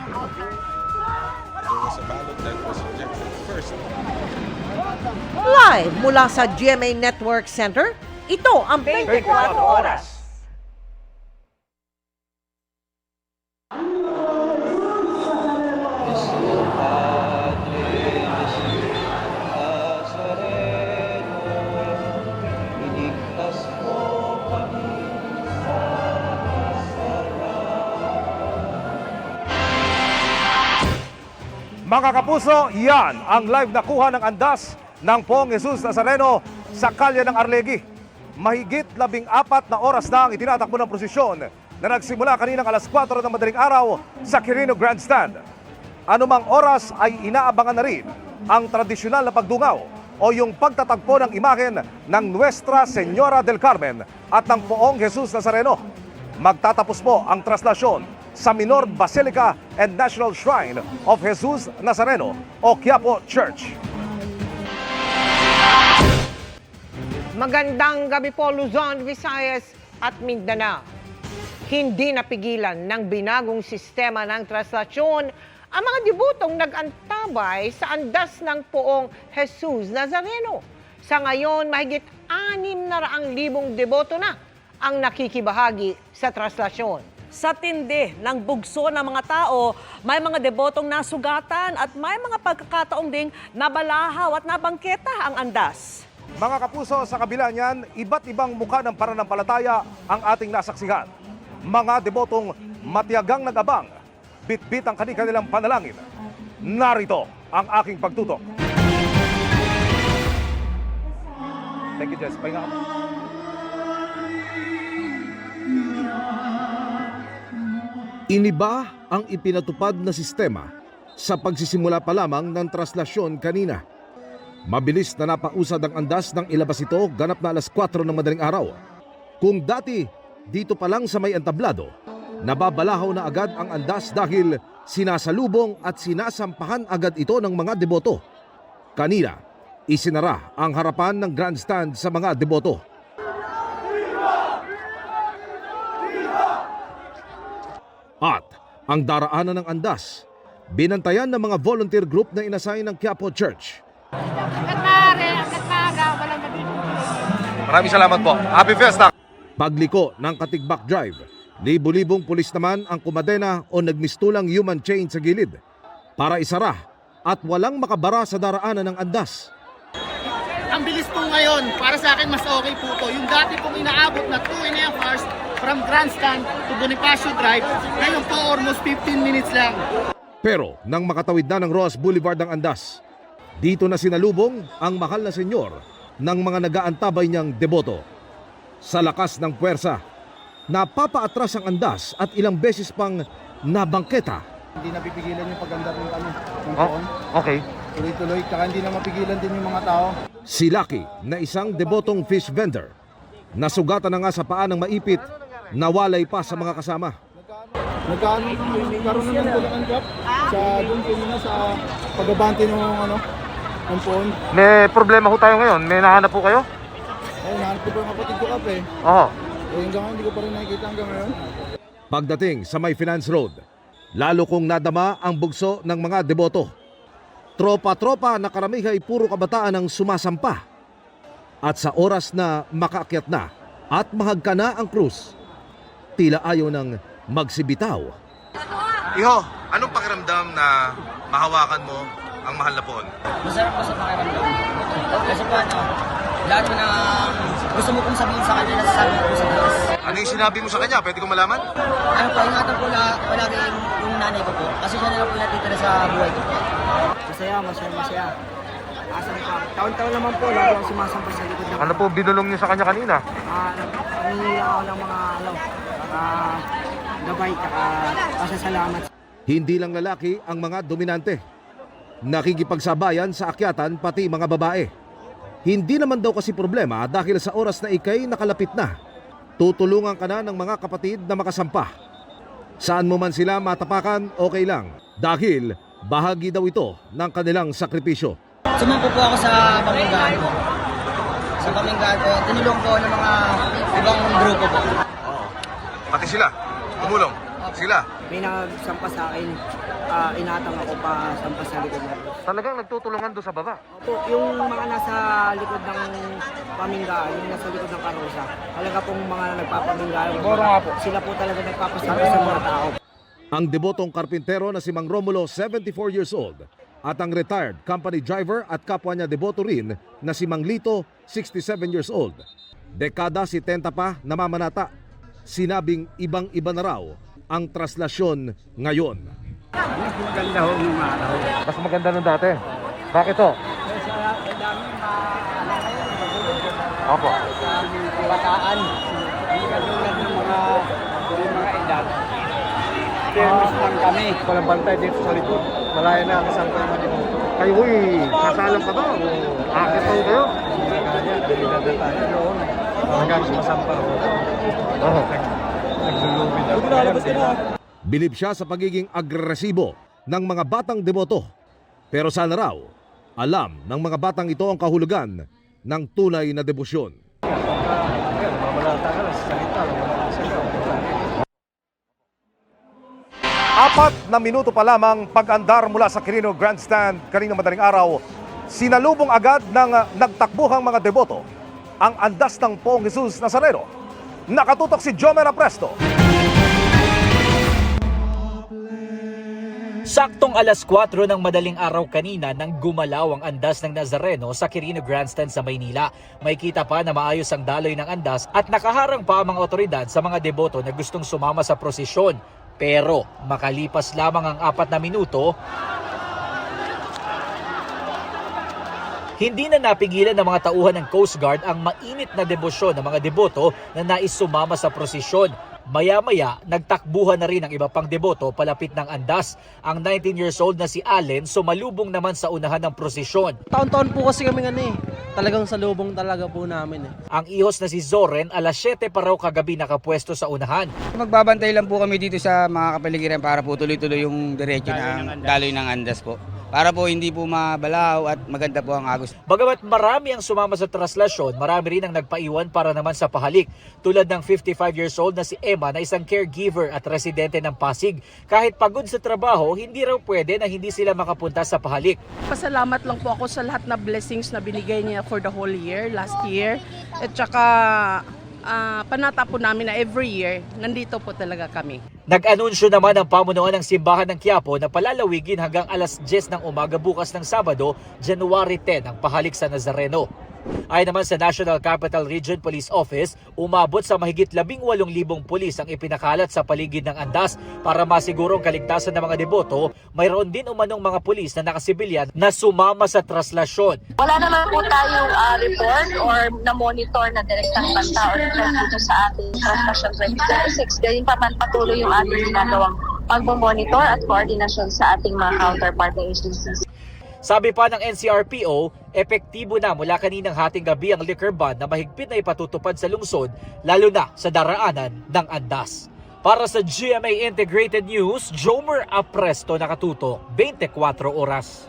There was a ballot that was rejected first. Live mula sa GMA Network Center, ito ang 24 Oras. Mga kapuso, yan ang live na kuha ng andas ng Poong Jesus Nazareno sa kalye ng Arlegui. Mahigit 14 na oras na ang itinatakbo ng prosesyon na nagsimula kaninang alas 4 ng madaling araw sa Quirino Grandstand. Anumang oras ay inaabangan na rin ang tradisyonal na pagdungaw o yung pagtatagpo ng imahen ng Nuestra Señora del Carmen at ng Poong Jesus Nazareno. Magtatapos po ang traslasyon sa Minor Basilica and National Shrine of Jesus Nazareno o Quiapo Church. Magandang gabi po Luzon, Visayas at Mindanao. Hindi napigilan ng binagong sistema ng traslasyon ang mga debutong nag-antabay sa andas ng Poong Jesus Nazareno. Sa ngayon, mahigit 600,000 deboto na ang nakikibahagi sa traslasyon. Sa tindi ng bugso ng mga tao, may mga debotong nasugatan at may mga pagkakataong ding nabalahaw at nabangketa ang andas. Mga kapuso, sa kabila niyan, iba't ibang muka ng pananampalataya ang ating nasaksihan. Mga debotong matiyagang nag-abang, bitbit ang kanilang panalangin. Narito ang aking pagtutok. Thank you, Jess. Pahinga ka. Iniba ang ipinatupad na sistema sa pagsisimula pa lamang ng traslasyon kanina. Mabilis na napausad ang andas ng ilabas ito ganap na alas 4 ng madaling araw. Kung dati dito pa lang sa may entablado, nababalahaw na agad ang andas dahil sinasalubong at sinasampahan agad ito ng mga deboto. Kanina, isinara ang harapan ng grandstand sa mga deboto. At ang daraanan ng andas, binantayan ng mga volunteer group na inassign ng Quiapo Church. Maraming salamat po. Happy Fiesta! Pagliko ng Katigbak Drive, libu-libong pulis naman ang kumadena o nagmistulang human chain sa gilid para isara at walang makabara sa daraanan ng andas. Ang bilis po ngayon, para sa akin mas okay po to. Yung dati pong inaabot na 2.5 hours from Grandstand to Bonifacio Drive, ngayon po almost 15 minutes lang. Pero nang makatawid na ng Roas Boulevard ang andas, dito na sinalubong ang mahal na senyor ng mga nag-aantabay niyang deboto. Sa lakas ng puwersa, napapaatras ang andas at ilang beses pang nabangketa. Hindi napipigilan yung pagandar ng poon. Okay. Tuloy-tuloy, tsaka hindi na mapigilan din yung mga tao. Si Lucky na isang debotong fish vendor. Nasugatan na nga sa paa ng maipit, nawalay pa sa mga kasama. Nagkaroon naman po ng undrap sa doon kanina sa pagbabante ng poon. May problema ho tayo ngayon. May nahanap po kayo? Ay, nahanap ko po yung kapatid ko kape. Oo. Hanggang ngayon, hindi ko pa rin nakikita hanggang ngayon. Pagdating sa May Finance Road, lalo kong nadama ang bugso ng mga deboto. Tropa-tropa na karamihan ay puro kabataan ang sumasampa. At sa oras na makaakyat na at mahagka na ang krus, tila ayaw ng magsibitaw. Iho, anong pakiramdam na mahawakan mo ang mahal na poon? Masarap po sa pakiramdam. Kasi po lahat mo na gusto mo kong sabihin sa kanya, nasasabi ko sa Diyos. Ano yung sinabi mo sa kanya? Pwede ko malaman? Ano po, ingatan po palagi yung nanay ko po. Kasi siya na lang po natitira sa buhay ko. Masaya. Asan pa? Taon-taon naman po, lagi ako sumasampa sa likod ng... Ano po binulong niyo sa kanya kanina? Nangingi ako ng mga gabay at pasasalamat. Hindi lang lalaki ang mga dominante. Nakikipagsabayan sa akyatan pati mga babae. Hindi naman daw kasi problema dahil sa oras na ikay nakalapit na, tutulungan ka na ng mga kapatid na makasampa. Saan mo man sila matapakan, okay lang. Dahil bahagi daw ito ng kanilang sakripisyo. Sumangko po ako sa paminggaan ko. Sa paminggaan ko, tinulong ko ng mga ibang grupo po. Pati sila, tumulong. Sila? May nagsampa sa akin, inatang ako pa sampa sa likod ng bus. Talagang nagtutulungan doon sa baba. Opo, yung mga nasa likod ng paminggaan, yung nasa likod ng karosa, talaga pong mga nagpapaminggaan, sila po talaga nagpapasampa sa mga tao. Ang debotong karpintero na si Mang Romulo, 74 years old, at ang retired company driver at kapwa niya deboto rin na si Mang Lito, 67 years old. Dekada 70 pa namamanata. Sinabing ibang-iba na raw ang traslasyon ngayon. Mas maganda nung dati. Bakit to? Opo. Kabataan, hindi katulad ng mga edad. Fairness lang kami. Walang bantay dito sa likod. Malaya na ang isang mga deboto. Kayo sasalang pa ba? Akit pa kayo? Hanggang sumasampa. Bilib siya sa pagiging agresibo ng mga batang deboto. Pero sana raw, alam ng mga batang ito ang kahulugan ng tunay na debosyon. 4 na minuto pa lamang pag-andar mula sa Quirino Grandstand kaninang madaling araw, sinalubong agad ng nagtakbuhang mga deboto ang andas ng Poong Jesus Nazareno. Nakatutok si Jomer Apresto. Saktong alas 4 ng madaling araw kanina nang gumalaw ang andas ng Nazareno sa Quirino Grandstand sa Maynila. May kita pa na maayos ang daloy ng andas at nakaharang pa ang mga otoridad sa mga deboto na gustong sumama sa prosesyon. Pero makalipas lamang ang 4 na minuto, hindi na napigilan ng mga tauhan ng Coast Guard ang mainit na debosyon ng mga deboto na nais sumama sa prosesyon. Maya-maya, nagtakbuhan na rin ang iba pang deboto palapit ng andas. Ang 19 years old na si Allen sumalubong naman sa unahan ng prosesyon. Taon-taon po kasi kami talagang salubong talaga po namin. Ang ihos na si Zoren, alas 7 pa raw kagabi nakapwesto sa unahan. Magbabantay lang po kami dito sa mga kapaligiran para po tuloy-tuloy yung diretso ng daloy ng andas po. Para po hindi po mabalaw at maganda po ang agos. Bagamat marami ang sumama sa traslasyon, marami rin ang nagpaiwan para naman sa pahalik. Tulad ng 55 years old na si Emma na isang caregiver at residente ng Pasig. Kahit pagod sa trabaho, hindi raw pwede na hindi sila makapunta sa pahalik. Pasalamat lang po ako sa lahat na blessings na binigay niya for the whole year, last year. At saka panata po namin na every year, nandito po talaga kami. Nag-anunsyo naman ang pamunuan ng Simbahan ng Quiapo na palalawigin hanggang alas 10 ng umaga bukas ng Sabado, January 10 ang pahalik sa Nazareno. Ayon naman sa National Capital Region Police Office, umabot sa mahigit 18,000 pulis ang ipinakalat sa paligid ng andas para masigurong kaligtasan ng mga deboto. Mayroon din umanong mga pulis na nakasibilyan na sumama sa traslasyon. Wala naman po tayong report or na-monitor na direktang banta or dito sa ating traslasyon 2026. Ganyan pa man patuloy yung ating ginagawang pagmamonitor at koordinasyon sa ating mga counterpart agencies. Sabi pa ng NCRPO, epektibo na mula kaninang hating gabi ang liquor ban na mahigpit na ipatutupad sa lungsod, lalo na sa daraanan ng andas. Para sa GMA Integrated News, Jomer Apresto, nakatuto 24 oras.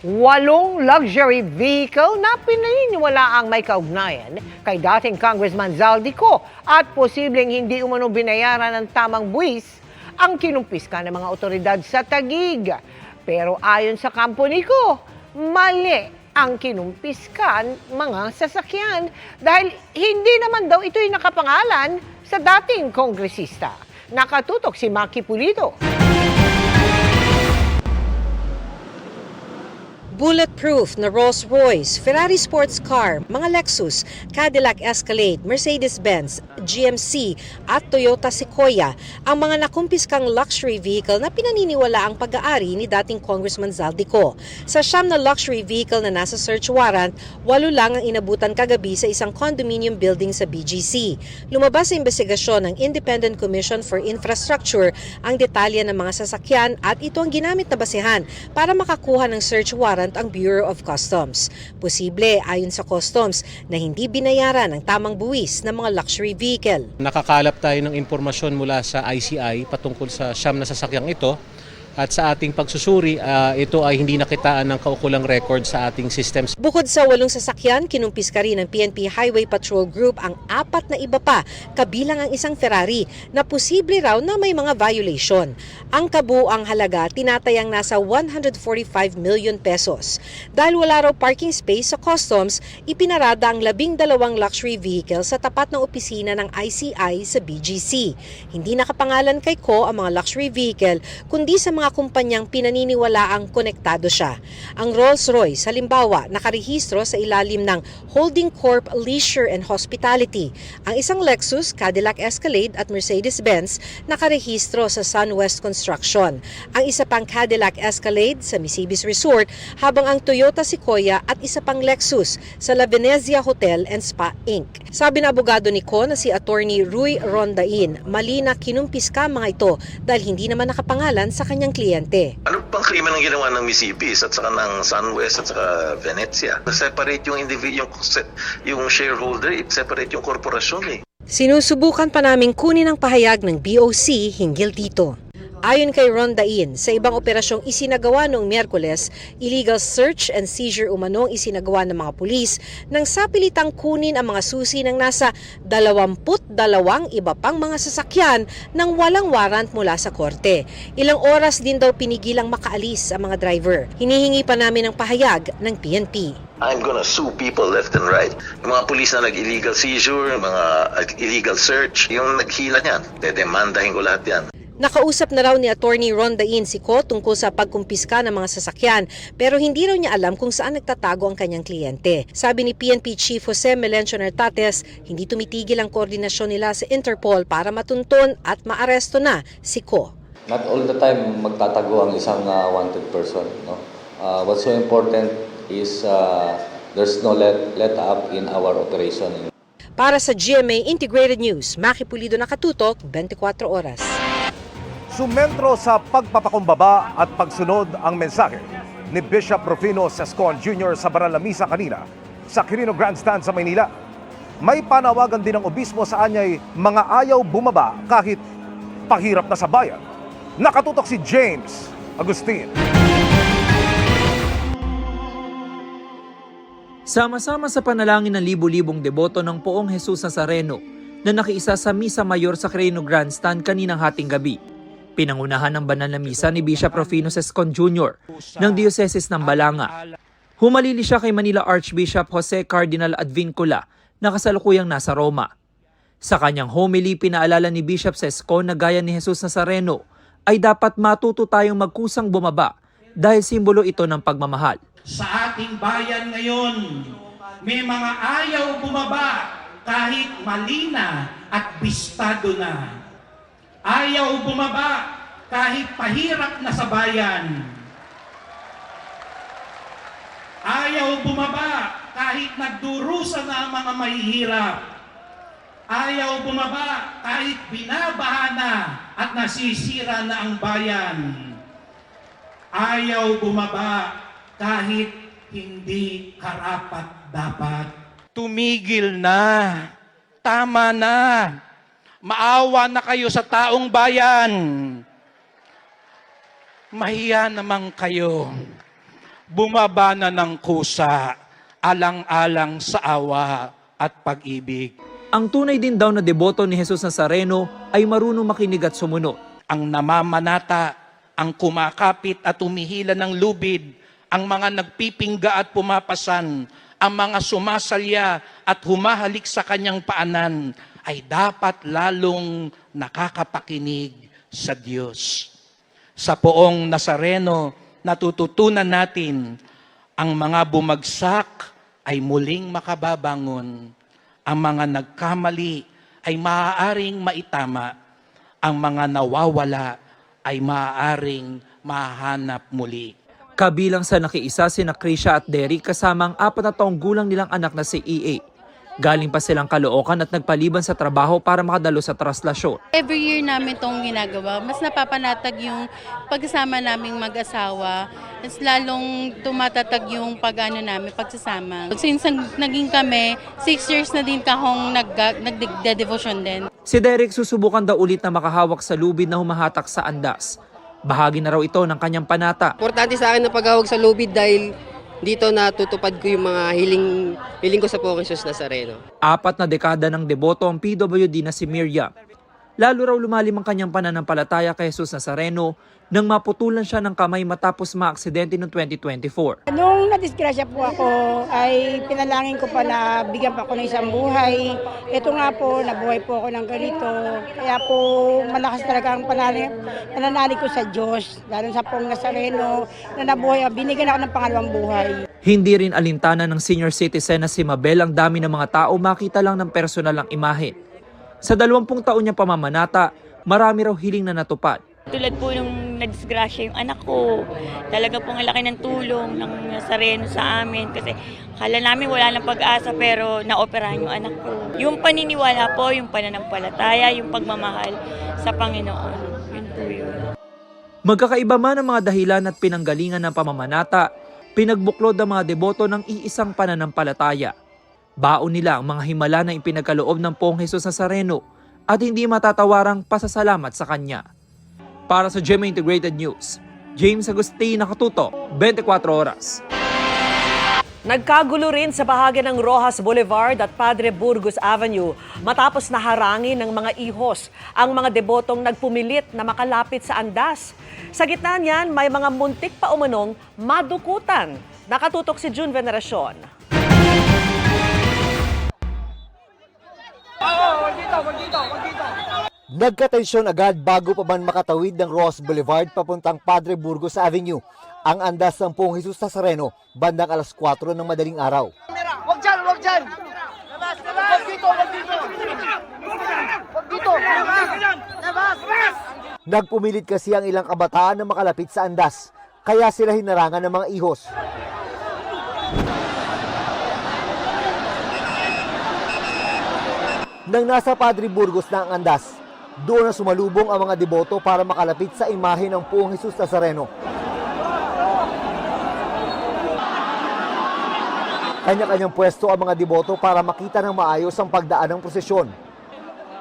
Walong luxury vehicle na pinaniniwalaang may kaugnayan kay dating Congressman Zaldico at posibleng hindi umano binayaran ng tamang buwis ang kinumpiska ng mga otoridad sa Taguig. Pero ayon sa company ko, mali ang kinumpiskan mga sasakyan dahil hindi naman daw ito'y nakapangalan sa dating kongresista. Nakatutok si Maki Pulido. Bulletproof na Rolls-Royce, Ferrari sports car, mga Lexus, Cadillac Escalade, Mercedes-Benz, GMC at Toyota Sequoia ang mga nakumpiskang luxury vehicle na pinaniniwala ang pag-aari ni dating Congressman Zaldico. Sa 9 na luxury vehicle na nasa search warrant, 8 lang ang inabutan kagabi sa isang condominium building sa BGC. Lumabas sa investigasyon ng Independent Commission for Infrastructure ang detalye ng mga sasakyan at ito ang ginamit na basehan para makakuha ng search warrant ang Bureau of Customs. Posible, ayon sa Customs, na hindi binayaran ang tamang buwis ng mga luxury vehicle. Nakakalap tayo ng impormasyon mula sa ICI patungkol sa 9 na sasakyang ito At sa ating pagsusuri, ito ay hindi nakitaan ng kaukulang record sa ating systems. Bukod sa 8 sasakyan, kinumpis ka rin ng PNP Highway Patrol Group ang 4 na iba pa, kabilang ang isang Ferrari na posible raw na may mga violation. Ang kabuuang halaga tinatayang nasa 145 million pesos. Dahil wala raw parking space sa customs, ipinarada ang 12 luxury vehicle sa tapat ng opisina ng ICI sa BGC. Hindi nakapangalan kay Ko ang mga luxury vehicle, kundi sa mga kumpanyang pinaniniwalaang konektado siya. Ang Rolls-Royce, halimbawa, nakarehistro sa ilalim ng Holding Corp Leisure and Hospitality. Ang isang Lexus, Cadillac Escalade at Mercedes-Benz nakarehistro sa Sunwest Construction. Ang isa pang Cadillac Escalade sa Misibis Resort, habang ang Toyota Sequoia at isa pang Lexus sa La Venezia Hotel and Spa Inc. Sabi na abogado ni Ko na si Attorney Rui Rondain, mali na kinumpiska mga ito dahil hindi naman nakapangalan sa kanyang kliyente. Ano pang krimen ang ginawa ng Misibis at saka ng Sunwest at saka Venezia? Separate yung individual, yung shareholder, separate yung korporasyon eh. Sinusubukan pa naming kunin ang pahayag ng BOC hinggil dito. Ayon kay Rondain, sa ibang operasyong isinagawa noong Miyerkules, illegal search and seizure umanong isinagawa ng mga pulis nang sapilitang kunin ang mga susi ng nasa 22 iba pang mga sasakyan nang walang warrant mula sa korte. Ilang oras din daw pinigilang makaalis ang mga driver. Hinihingi pa namin ang pahayag ng PNP. I'm gonna sue people left and right. Yung mga pulis na nag-illegal seizure, mga illegal search, yung naghila niyan, dedemandahin ko lahat yan. Nakausap na raw ni Attorney Rondain si Ko tungkol sa pagkumpiska ng mga sasakyan pero hindi raw niya alam kung saan nagtatago ang kanyang kliyente. Sabi ni PNP Chief Jose Melencio Nartates, hindi tumitigil ang koordinasyon nila sa Interpol para matuntun at maaresto na si Ko. Not all the time magtatago ang isang wanted person. No? What's so important is there's no let up in our operation. Para sa GMA Integrated News, Maki Pulido, nakatutok 24 oras. Sumentro sa pagpapakumbaba at pagsunod ang mensahe ni Bishop Rufino Sescon Jr. sa Banal na Misa kanina sa Quirino Grandstand sa Maynila. May panawagan din ng obispo sa anyay mga ayaw bumaba kahit pahirap na sa bayan. Nakatutok si James Agustin. Sama-sama sa panalangin ng libu-libong deboto ng Poong Jesus Nazareno na nakiisa sa Misa Mayor sa Quirino Grandstand kaninang hating gabi. Pinangunahan ng banal na misa ni Bishop Rufino Sescon Jr. ng Diocese ng Balanga. Humalili siya kay Manila Archbishop Jose Cardinal Advincula na kasalukuyang nasa Roma. Sa kanyang homily, pinaalala ni Bishop Sescon na gaya ni Jesus Nazareno ay dapat matuto tayong magkusang bumaba dahil simbolo ito ng pagmamahal. Sa ating bayan ngayon, may mga ayaw bumaba kahit malina at bistado na. Ayaw bumaba kahit pahirap na sa bayan. Ayaw bumaba kahit nagdurusa na ang mga mahihirap. Ayaw bumaba kahit binabaha na at nasisira na ang bayan. Ayaw bumaba kahit hindi karapat-dapat. Tumigil na. Tama na. Maawa na kayo sa taong bayan. Mahiya naman kayo. Bumaba na ng kusa, alang-alang sa awa at pag-ibig. Ang tunay din daw na deboto ni Jesus Nazareno ay marunong makinig at sumunod. Ang namamanata, ang kumakapit at umihila ng lubid, ang mga nagpipingga at pumapasan, ang mga sumasalya at humahalik sa kanyang paanan, ay dapat lalong nakakapakinig sa Diyos. Sa Poong Nazareno, natututunan natin ang mga bumagsak ay muling makababangon. Ang mga nagkamali ay maaaring maitama. Ang mga nawawala ay maaaring mahanap muli. Kabilang sa nakiisa sina Krisha at Derek kasama ang 4 na taong gulang nilang anak na si EA. Galing pa silang Caloocan at nagpaliban sa trabaho para makadalo sa traslasyon. Every year namin itong ginagawa. Mas napapanatag yung pagsasama naming mag-asawa. Mas lalong tumatatag yung namin, pagsasama. Since naging kami, 6 years na din kahong nagde-devotion din. Si Derek susubukan daw ulit na makahawak sa lubid na humahatak sa andas. Bahagi na raw ito ng kanyang panata. Importante sa akin na paghawag sa lubid dahil dito natutupad ko yung mga hiling ko sa Poong Jesus Nazareno. 4 na dekada ng deboto ang PWD na si Miriam. Lalo raw lumalim ang kanyang pananampalataya kay Jesus Nazareno nang maputulan siya ng kamay matapos maaksidente noong 2024. Nung nadisgrasya po ako ay pinalangin ko pa na bigyan pa ako ng isang buhay. Ito nga po, nabuhay po ako ng ganito. Kaya po malakas talaga ang pananalig ko sa Diyos, lalo sa Poong Nazareno na nabuhay. Binigyan ako ng pangalawang buhay. Hindi rin alintana ng senior citizen na si Mabel ang dami ng mga tao makita lang ng personal ang imahe. Sa 20 taon niyang pamamanata, marami raw hiling na natupad. Tulad po nung nadisgrasya yung anak ko, talaga pong laki ng tulong ng Nazareno sa amin kasi akala namin wala ng pag-asa pero naoperahan yung anak ko. Yung paniniwala po, yung pananampalataya, yung pagmamahal sa Panginoon, yun po yun. Magkakaiba man ang mga dahilan at pinanggalingan ng pamamanata, pinagbuklod ang mga deboto ng iisang pananampalataya. Baon nila ang mga himala na ipinagkaloob ng Poong Jesus Nazareno at hindi matatawarang pasasalamat sa Kanya. Para sa GMA Integrated News, James Agustin, nakatutok, 24 oras. Nagkagulo rin sa bahagi ng Rojas Boulevard at Padre Burgos Avenue matapos naharangin ng mga ihos ang mga debotong nagpumilit na makalapit sa andas. Sa gitna niyan, may mga muntik pa umanong madukutan. Nakatutok si June Veneracion. Nagkatensyon agad bago pa man makatawid ng Rojas Boulevard papuntang Padre Burgos Avenue ang andas ng Poong Jesus Nazareno bandang alas 4 ng madaling araw. Wag dyan! Wag dito! Wag dito! Nagpumilit kasi ang ilang kabataan na makalapit sa andas, kaya sila hinarangan ng mga ihos. Nang nasa Padre Burgos na ang andas, doon na sumalubong ang mga deboto para makalapit sa imahe ng Poong Jesus Nazareno. Kanya-kanyang pwesto ang mga deboto para makita ng maayos ang pagdaan ng prosesyon.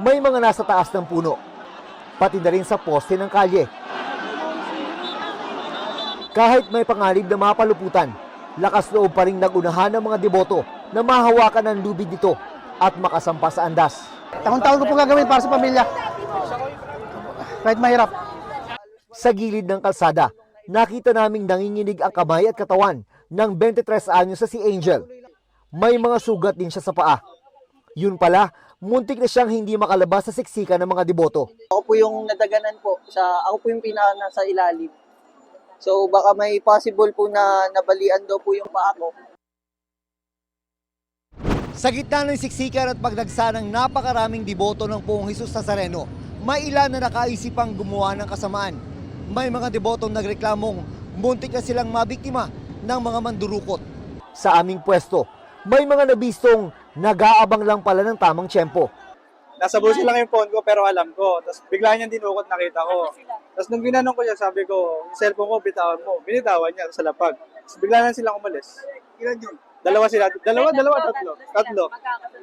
May mga nasa taas ng puno, pati na rin sa poste ng kalye. Kahit may panganib na mapaluputan, lakas loob pa rin nagunahan ng mga deboto na mahawakan ang lubid nito at makasampa sa andas. Taon-taon ko po gagawin para sa pamilya. Kahit mahirap. Sa gilid ng kalsada, nakita naming nanginginig ang kamay at katawan ng 23 anyos sa si Angel. May mga sugat din siya sa paa. Yun pala, muntik na siyang hindi makalabas sa siksikan ng mga deboto. Ako po yung nadaganan po. Ako po yung pinaka nasa ilalim. So baka may possible po na nabalian daw po yung paa ko. Sa gitna ng siksikan at pagdagsa ng napakaraming deboto ng Poong Jesus Nazareno, may ilan na nakaisipang gumawa ng kasamaan. May mga debotong nagreklamong muntik na silang mabiktima ng mga mandurukot. Sa aming pwesto, may mga nabistong nag-aabang lang pala ng tamang tiyempo. Nasa bulsa lang yung phone ko pero alam ko. Tapos bigla niyang dinukot, nakita ko. Tapos nung ginanong ko siya, sabi ko, yung cellphone ko, bitawan mo. Binitawan niya sa lapag. Tapos bigla na silang umalis. Ilan yun? Dalawa sila. Tatlo.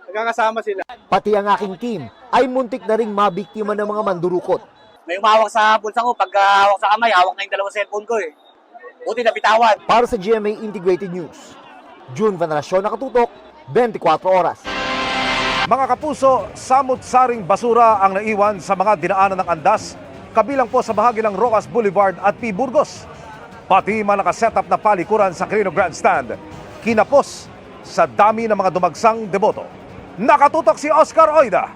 Nagkakasama sila. Pati ang aking team ay muntik na ring mabiktima ng mga mandurukot. May umawak sa bulsa ko. Pag hawak sa kamay, hawak na yung dalawang cellphone ko eh. Buti na bitawan. Para sa GMA Integrated News, June Veneracion, nakatutok, 24 oras. Mga kapuso, samut-saring basura ang naiwan sa mga dinaanan ng andas, kabilang po sa bahagi ng Rojas Boulevard at P. Burgos. Pati mga nakasetup na palikuran sa Quirino Grandstand, kinapos sa dami ng mga dumagsang deboto. Nakatutok si Oscar Oida.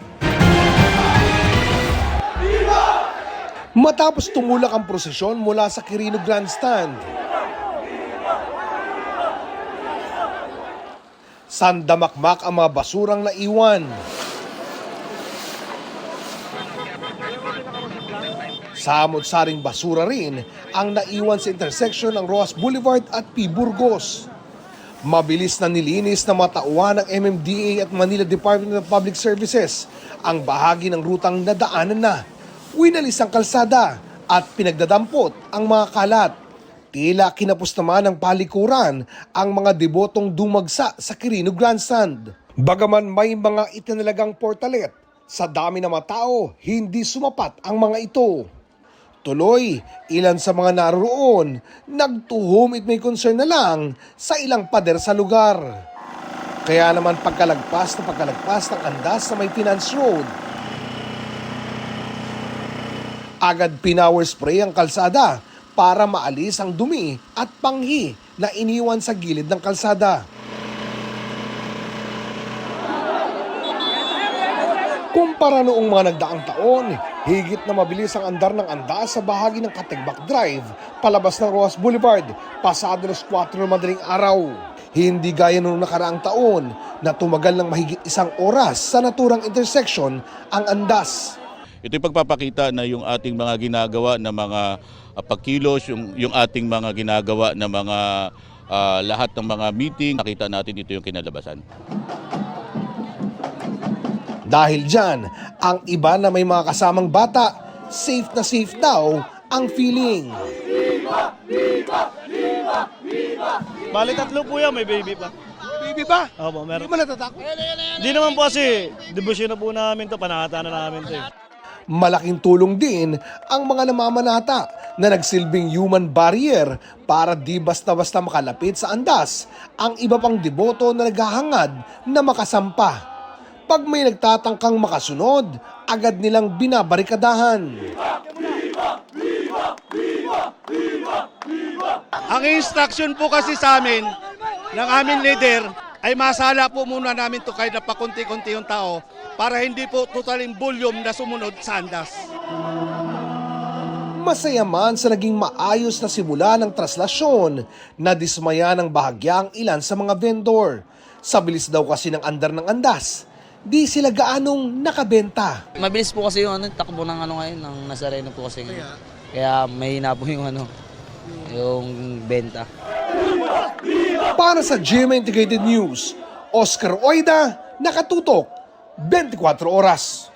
Matapos tumulak ang prosesyon mula sa Quirino Grandstand, sandamakmak ang mga basurang naiwan. Samot-saring basura rin ang naiwan sa intersection ng Rojas Boulevard at P. Burgos. Mabilis na nilinis na matauhan ng MMDA at Manila Department of Public Services ang bahagi ng rutang nadaanan na. Winalis ang kalsada at pinagdadampot ang mga kalat. Tila kinapos naman ng palikuran ang mga debotong dumagsa sa Quirino Grandstand. Bagaman may mga itinalagang portalet, sa dami ng mga tao, hindi sumapat ang mga ito. Tuloy, ilan sa mga naroon, nagtuhum it may concern na lang sa ilang pader sa lugar. Kaya naman pagkalagpas ng andas sa may Finance Road, agad pinower spray ang kalsada para maalis ang dumi at panghi na iniwan sa gilid ng kalsada. Kumpara noong mga nagdaang taon, higit na mabilis ang andar ng andas sa bahagi ng Katigbak Drive, palabas ng Rojas Boulevard, pasado alas 4 ng madaling araw. Hindi gaya noong nakaraang taon na tumagal ng mahigit 1 oras sa naturang intersection ang andas. Ito'y pagpapakita na yung ating mga ginagawa na mga pagkilos, yung ating mga ginagawa na mga lahat ng mga meeting, nakita natin ito yung kinalabasan. Dahil dyan, ang iba na may mga kasamang bata, safe na safe daw ang feeling. Bali 3 po yan, may baby pa. Baby ba? Opo, meron. Hindi mo natatakot? Hindi naman po kasi, debosyon na po namin to, panakata na namin to. Malaking tulong din ang mga namamanata na nagsilbing human barrier para di basta-basta makalapit sa andas ang iba pang deboto na naghahangad na makasampa. Pag may nagtatangkang makasunod, agad nilang binabarikadahan. Ang instruction po kasi sa amin, ng aming leader, ay masala po muna namin to kahit na pakunti-kunti yung tao para hindi po totaling volume na sumunod sa andas. Masaya man sa naging maayos na simula ng traslasyon na dismaya ng bahagya ang ilan sa mga vendor. Sa bilis daw kasi ng andar ng andas, di sila gaanong nakabenta. Mabilis po kasi yung takbo ng ngayon, ng Nazareno po kasi. Kaya mahina po yung yung benta. Para sa GMA Integrated News, Oscar Oida, nakatutok, 24 oras.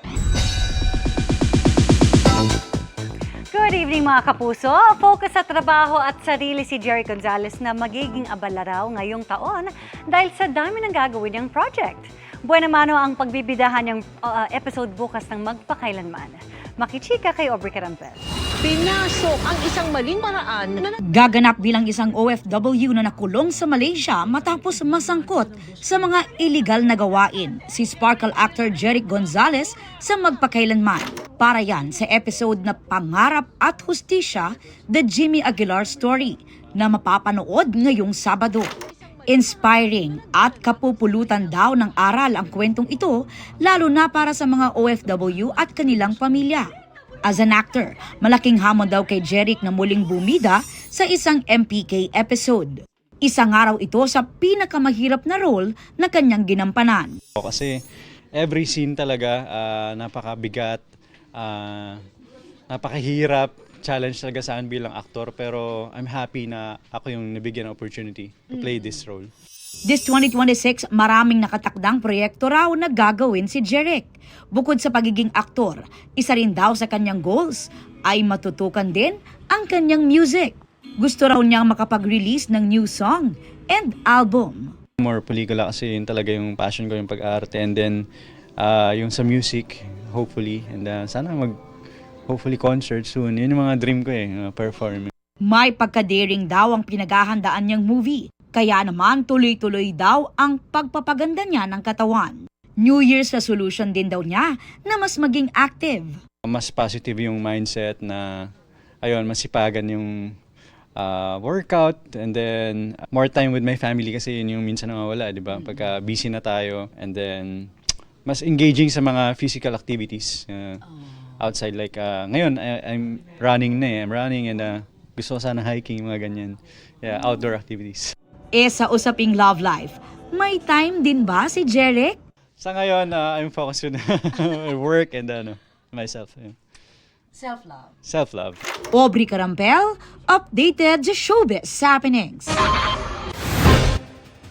Good evening mga kapuso. Focus sa trabaho at sarili si Jerry Gonzalez na magiging abala raw ngayong taon dahil sa dami ng gagawin niyang project. Buena mano ang pagbibidahan niyang episode bukas ng Magpakailanman. Makichika kay Aubrey Carampel. Pinasok ang isang maling paraan na Gaganap bilang isang OFW na nakulong sa Malaysia matapos masangkot sa mga illegal na gawain. Si Sparkle actor Jeric Gonzalez sa Magpakailanman. Para yan sa episode na Pangarap at Hustisya, The Jimmy Aguilar Story, na mapapanood ngayong Sabado. Inspiring at kapupulutan daw ng aral ang kwentong ito, lalo na para sa mga OFW at kanilang pamilya. As an actor, malaking hamon daw kay Jeric na muling bumida sa isang MPK episode. Isang araw ito sa pinakamahirap na role na kanyang ginampanan. Kasi every scene talaga napakabigat, napakahirap, challenge talaga sa akin bilang aktor, pero I'm happy na ako yung nabigyan ng opportunity to play this role. This 2026, maraming nakatakdang proyekto raw na gagawin si Jeric. Bukod sa pagiging aktor, isa rin daw sa kanyang goals ay matutukan din ang kanyang music. Gusto raw niyang makapag-release ng new song and album. More pelikula kasi yun talaga yung passion ko, yung pag-arte, and then yung sa music, hopefully, and sana hopefully concert soon. Yun yung mga dream ko perform. May pagka-daring daw ang pinaghahandaan niyang movie. Kaya naman tuloy-tuloy daw ang pagpapaganda niya ng katawan. New Year's resolution din daw niya na mas maging active. Mas positive yung mindset na masipagan yung workout, and then more time with my family kasi yun yung minsan nawawala, di ba? Pagka busy na tayo, and then mas engaging sa mga physical activities. Outside, like ngayon I'm running I'm running, and gusto ko sana hiking, mga ganyan. Yeah, outdoor activities. Sa usaping love life, may time din ba si Jeric? Sa ngayon, I'm focused on work and myself. Self-love. Self-love. Aubrey Carampel, updated sa showbiz happenings.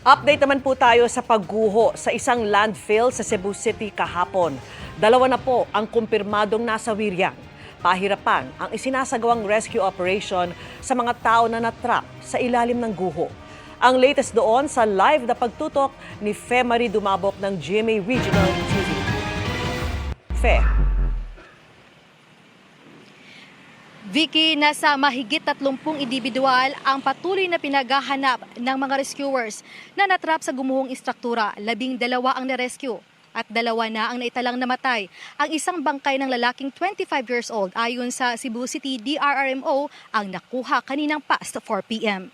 Update naman po tayo sa pagguho sa isang landfill sa Cebu City kahapon. 2 na po ang kumpirmadong nasawi riyan. Pahirapan ang isinasagawang rescue operation sa mga tao na natrap sa ilalim ng guho. Ang latest doon sa live na pagtutok ni Fe Marie Dumabok ng GMA Regional TV. Fe. Vicky, nasa mahigit 30 individual ang patuloy na pinaghahanap ng mga rescuers na natrap sa gumuhong istruktura. 12 ang na-rescue at 2 na ang naitalang namatay. Ang isang bangkay ng lalaking 25 years old ayon sa Cebu City DRRMO ang nakuha kaninang past 4 p.m.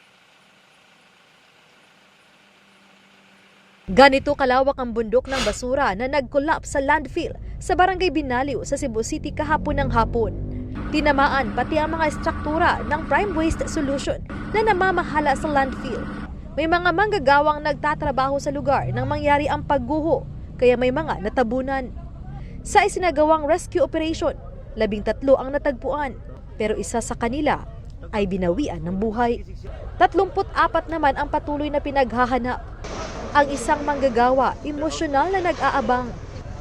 Ganito kalawak ang bundok ng basura na nag-collapse sa landfill sa Barangay Binaliw sa Cebu City kahapon ng hapon. Tinamaan pati ang mga istruktura ng Prime Waste Solution na namamahala sa landfill. May mga manggagawang nagtatrabaho sa lugar nang mangyari ang pagguho, kaya may mga natabunan. Sa isinagawang rescue operation, 13 ang natagpuan, pero isa sa kanila ay binawian ng buhay. 34 naman ang patuloy na pinaghahanap. Ang isang manggagawa, emosyonal na nag-aabang.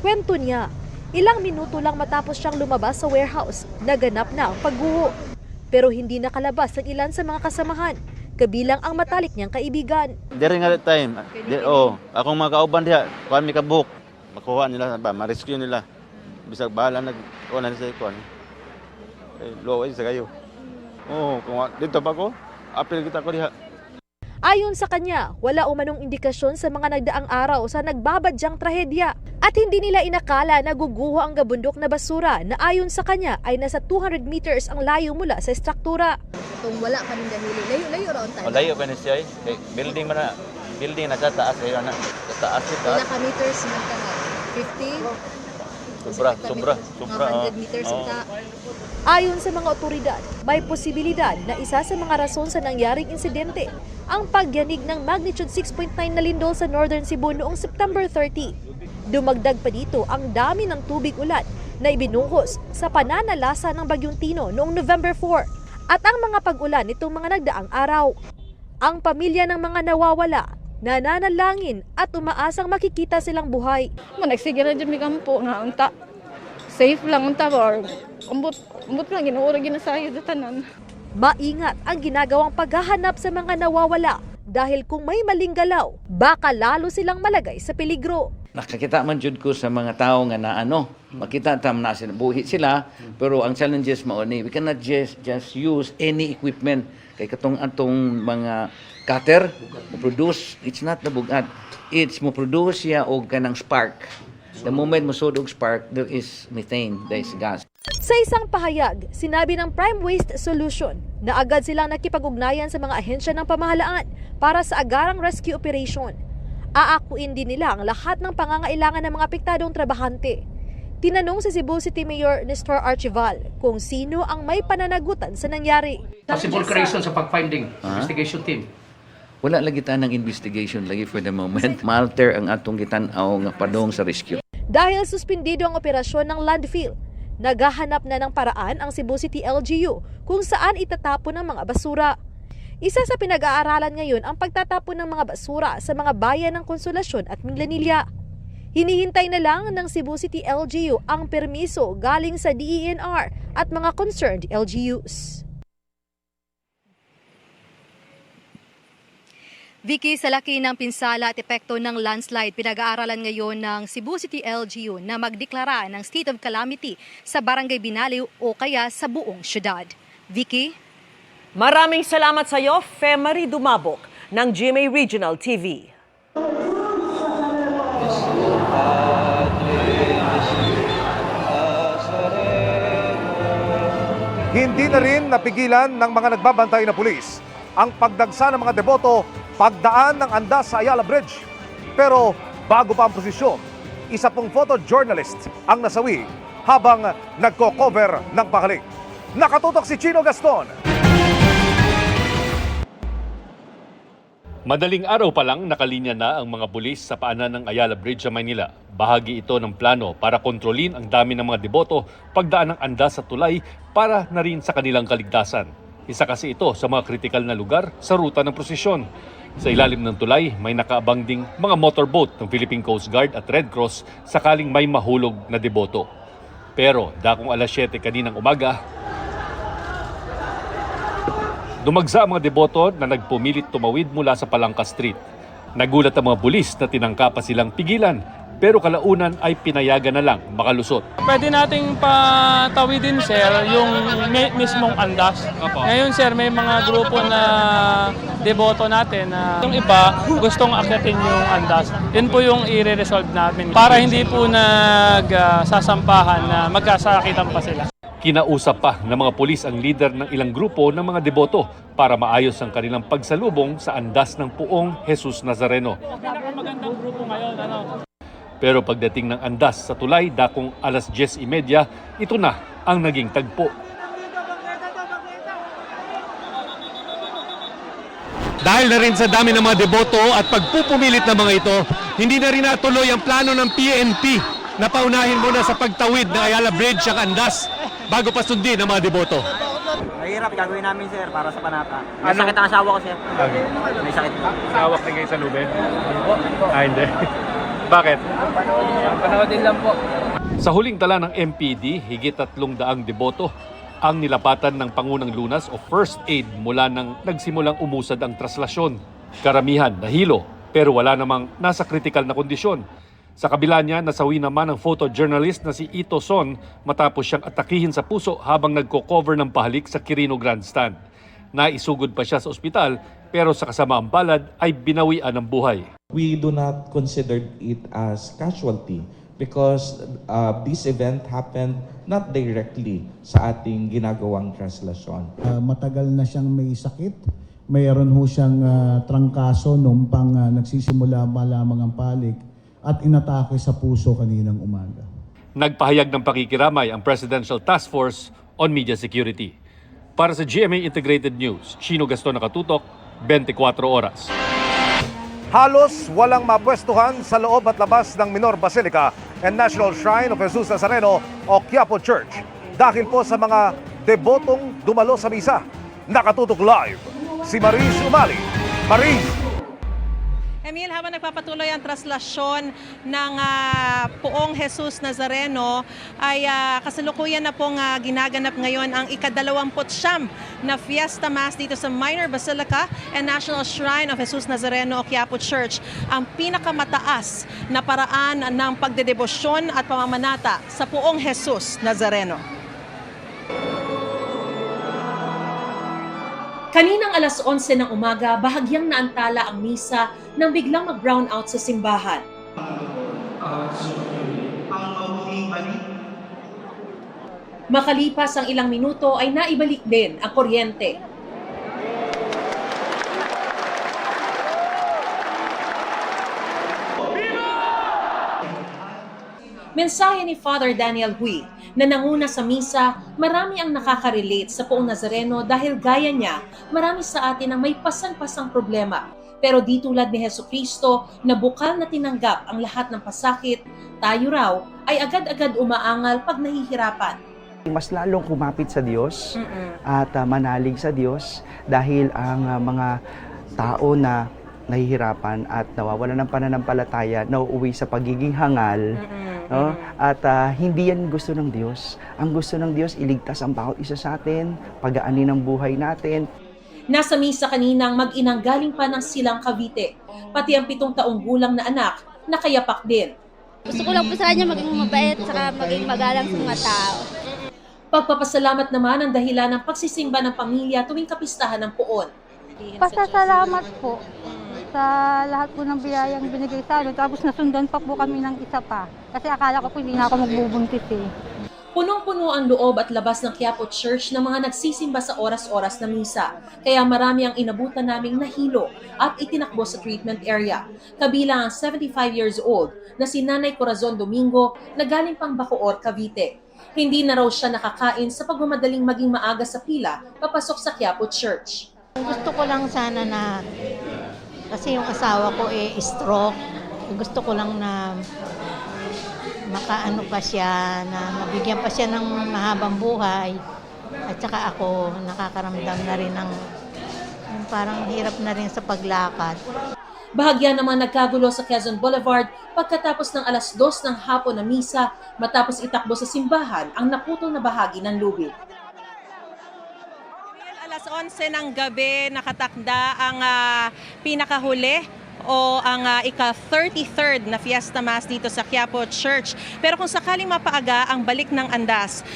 Kwento niya, ilang minuto lang matapos siyang lumabas sa warehouse, naganap na ang pagguho. Pero hindi nakalabas ang ilan sa mga kasamahan, kabilang ang matalik niyang kaibigan. During that time, akong mga kauban diha, kuan mi kabuhok, makuha nila ba, ma-rescue nila. Bisag bahala nag-kuha na sa kuan. Low sa kayo. Kung dito pa ko, apil kita ko diha. Ayon sa kanya, wala umanong indikasyon sa mga nagdaang araw sa nagbabadyang trahedya at hindi nila inakala na guguho ang gabundok na basura na ayon sa kanya ay nasa 200 meters ang layo mula sa istruktura. Kung wala kaming dahili, layo raw tayo. Layo pa ni siya. Building man na. Building na sa taas ayo na. Sa taas ito. Ilang ka meters man ka? 50? Sobra. 100 meters ita. Ayon sa mga otoridad, may posibilidad na isa sa mga rason sa nangyaring insidente ang pagyanig ng magnitude 6.9 na lindol sa Northern Cebu noong September 30. Dumagdag pa dito ang dami ng tubig ulan na ibinuhos sa pananalasa ng Bagyong Tino noong November 4 at ang mga pag-ulan nitong mga nagdaang araw. Ang pamilya ng mga nawawala, nananalangin at umaasang makikita silang buhay. Nagsigira dyan may kampo nga unta. Safe lang unta or umbot lang ginuura ginasayo datanan. Maingat ang ginagawang paghahanap sa mga nawawala dahil kung may maling galaw, baka lalo silang malagay sa peligro. Nakakita man jud ko sa mga tao nga na makita tam na sila, buhi sila, pero ang challenges mao ni we cannot just use any equipment kay katong atong mga cutter mo produce, it's not the bugat, it's mo produce siya og kanang spark. The moment mo sud og spark, there is methane, there is gas. Sa isang pahayag, sinabi ng Prime Waste Solution na agad silang nakipag-ugnayan sa mga ahensya ng pamahalaan para sa agarang rescue operation. Aakuin din nila ang lahat ng pangangailangan ng mga apektadong trabahante. Tinanong si Cebu City Mayor Nestor Archival kung sino ang may pananagutan sa nangyari. Possible creation sa pag-finding, investigation team. Wala lagi ta ng investigation lagi for the moment. Malter ang atong gitan-aw nga padong sa rescue. Dahil suspindido ang operasyon ng landfill, naghahanap na ng paraan ang Cebu City LGU kung saan itatapon ang mga basura. Isa sa pinag-aaralan ngayon ang pagtatapon ng mga basura sa mga bayan ng Konsolasyon at Minglanilla. Hinihintay na lang ng Cebu City LGU ang permiso galing sa DENR at mga concerned LGUs. Vicky, sa laki ng pinsala at epekto ng landslide, pinag-aaralan ngayon ng Cebu City LGU na magdeklara ng state of calamity sa Barangay Binaliw o kaya sa buong syudad. Vicky? Maraming salamat sa iyo, Femari Dumabok ng GMA Regional TV. Hindi na rin napigilan ng mga nagbabantay na pulis ang pagdagsa ng mga deboto pagdaan ng andas sa Ayala Bridge. Pero bago pa ang prosesyon, isa pong photojournalist ang nasawi habang nagko-cover ng pahalik. Nakatutok si Chino Gaston. Madaling araw pa lang nakalinya na ang mga pulis sa paanan ng Ayala Bridge sa Maynila. Bahagi ito ng plano para kontrolin ang dami ng mga deboto pagdaan ng andas sa tulay para na rin sa kanilang kaligtasan. Isa kasi ito sa mga kritikal na lugar sa ruta ng prosesyon. Sa ilalim ng tulay, may nakaabang ding mga motorboat ng Philippine Coast Guard at Red Cross sakaling may mahulog na deboto. Pero dakong alas 7 kaninang umaga, dumagsa ang mga deboto na nagpumilit tumawid mula sa Palangka Street. Nagulat ang mga pulis na tinangka pa silang pigilan pero kalaunan ay pinayagan na lang makalusot. Pwede nating patawidin, sir, yung mismong andas. Ngayon, sir, may mga grupo na deboto natin na yung iba gustong akyatin yung andas. Yun po yung i-resolve namin para hindi po nagsasampahan na magkasakitan pa sila. Kinausap pa ng mga pulis ang leader ng ilang grupo ng mga deboto para maayos ang kanilang pagsalubong sa andas ng Poong Jesus Nazareno. Magandang grupo ngayon, Pero pagdating ng andas sa tulay, dakong 10:30, ito na ang naging tagpo. Dahil na rin sa dami ng mga deboto at pagpupumilit ng mga ito, hindi na rin natuloy ang plano ng PNP na paunahin muna sa pagtawid ng Ayala Bridge ang andas bago pa sundin ang mga deboto. Mahirap gagawin namin, sir, para sa panata. May sakit ang asawa ko, sir. May sakit. Hawak na kayo sa lubid? Hindi. Bakit? Panood din lang po. Sa huling tala ng MPD, higit 300 deboto ang nilapatan ng Pangunang Lunas o First Aid mula nang nagsimulang umusad ang traslasyon. Karamihan nahilo pero wala namang nasa kritikal na kondisyon. Sa kabila niya, nasawi naman ang photojournalist na si Ito Son matapos siyang atakihin sa puso habang nagko-cover ng pahalik sa Quirino Grandstand. Naisugod pa siya sa ospital pero sa kasamaang palad ay binawian ng buhay. We do not consider it as casualty because this event happened not directly sa ating ginagawang translasyon. Matagal na siyang may sakit. Mayroon ho siyang trangkaso nung pang nagsisimula malamang ang palik at inatake sa puso kaninang umaga. Nagpahayag ng pakikiramay ang Presidential Task Force on Media Security. Para sa GMA Integrated News, Chino Gaston nakatutok, 24 oras. Halos walang mapwestuhan sa loob at labas ng Minor Basilica and National Shrine of Jesus Nazareno o Quiapo Church dahil po sa mga debotong dumalo sa misa. Nakatutok live si Maris Umali. Maris! Emil, habang nagpapatuloy ang traslasyon ng Poong Jesus Nazareno, ay kasalukuyan na pong ginaganap ngayon ang ika-29 na Fiesta Mass dito sa Minor Basilica and National Shrine of Jesus Nazareno o Quiapo Church. Ang pinakamataas na paraan ng pagdedebosyon at pamamanata sa Poong Jesus Nazareno. Kaninang alas 11 ng umaga, bahagyang naantala ang misa nang biglang mag-brown out sa simbahan. Makalipas ang ilang minuto ay naibalik din ang kuryente. Mensahe ni Father Daniel Hui na nanguna sa misa, marami ang nakaka-relate sa Poong Nazareno dahil gaya niya, marami sa atin ang may pasan-pasang problema. Pero di tulad ni Jesucristo na bukal na tinanggap ang lahat ng pasakit, tayo raw ay agad-agad umaangal pag nahihirapan. Mas lalong kumapit sa Diyos at manalig sa Diyos dahil ang mga tao na nahihirapan at nawawalan ng pananampalataya, nauuwi sa pagiging hangal, no? At hindi yan gusto ng Diyos. Ang gusto ng Diyos, iligtas ang bawat isa sa atin, pagaanin ang buhay natin. Nasa misa kaninang mag-inang galing pa ng Silang Cavite, pati ang 7 taong gulang na anak, nakayapak din. Gusto ko lang po sa kanya maging mabait at maging magalang sa mga tao. Pagpapasalamat naman ang dahilan ng pagsisimba ng pamilya tuwing kapistahan ng Poon. Pasasalamat po sa lahat po ng biyayang binigay sa amin. Tapos nasundan pa po kami ng isa pa. Kasi akala ko po hindi na ako magbubuntis eh. Punong-puno ang loob at labas ng Quiapo Church ng mga nagsisimba sa oras-oras na misa. Kaya marami ang inabutan naming nahilo at itinakbo sa treatment area. Kabilang ang 75 years old na si Nanay Corazon Domingo na galing pang Bacoor, Cavite. Hindi na raw siya nakakain sa pagmamadaling maging maaga sa pila papasok sa Quiapo Church. Gusto ko lang sana na, kasi yung asawa ko stroke, gusto ko lang na makaano pa siya, na mabigyan pa siya ng mahabang buhay. At saka ako nakakaramdam na rin ng parang hirap na rin sa paglakad. Bahagya naman nagkagulo sa Quezon Boulevard pagkatapos ng alas 2 ng hapon na misa matapos itakbo sa simbahan ang naputol na bahagi ng lubid. Alas 11 ng gabi nakatakda ang pinakahuli o ang ika-33rd na Fiesta Mass dito sa Quiapo Church. Pero kung sakaling mapaaga ang balik ng andas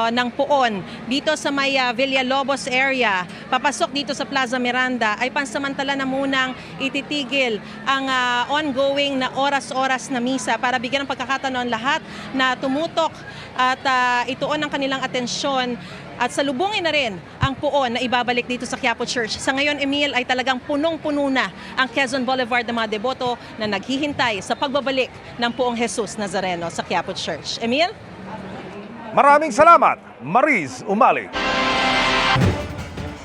ng puon dito sa may Villalobos area, papasok dito sa Plaza Miranda, ay pansamantala na munang ititigil ang ongoing na oras-oras na misa para bigyan ng pagkakataon lahat na tumutok at ituon ang kanilang atensyon at salubungin na rin ang puon na ibabalik dito sa Quiapo Church. Sa ngayon, Emil, ay talagang punong-puno na ang Quezon Boulevard ng mga deboto na naghihintay sa pagbabalik ng Poong Jesus Nazareno sa Quiapo Church. Emil? Maraming salamat, Mariz Umali.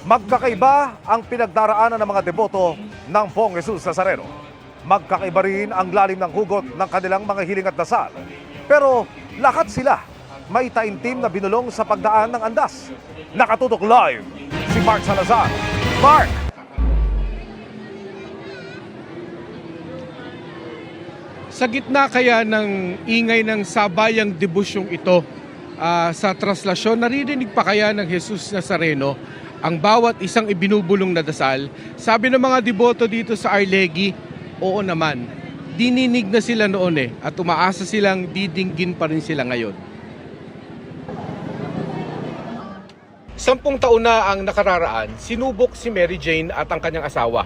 Magkakaiba ang pinagdaraanan ng mga deboto ng Poong Jesus Nazareno. Magkakaiba rin ang lalim ng hugot ng kanilang mga hiling at dasal. Pero lahat sila may taimtim na binulong sa pagdaan ng andas. Nakatutok live si Mark Salazar. Mark! Sa gitna kaya ng ingay ng sabayang debusyong ito sa traslasyon, naririnig pa kaya ng Jesus Nazareno ang bawat isang ibinubulong na dasal? Sabi ng mga deboto dito sa Arlegui, oo naman. Dininig na sila noon at umaasa silang didinggin pa rin sila ngayon. 10 taon na ang nakararaan, sinubok si Mary Jane at ang kanyang asawa.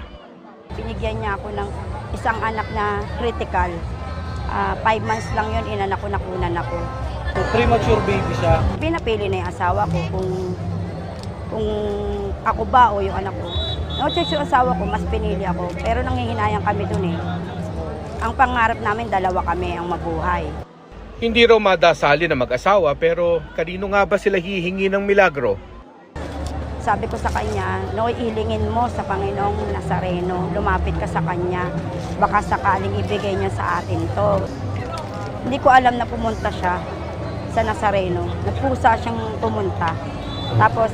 Binigyan niya ako ng isang anak na critical. 5 months lang yun, inanak ko, nakunan ako. So, premature baby siya. Pinapili na yung asawa ko kung ako ba o yung anak ko. No choice yung asawa ko, mas pinili ako. Pero nanghihinayang kami dun eh. Ang pangarap namin, 2 kami ang mabuhay. Hindi raw madasali na mag-asawa pero kanino nga ba sila hihingi ng milagro? Sabi ko sa kanya, no, ilingin mo sa Panginoong Nazareno. Lumapit ka sa kanya. Baka sakaling ibigay niya sa atin to. Hindi ko alam na pumunta siya sa Nazareno. Nagpusa siyang pumunta. Tapos,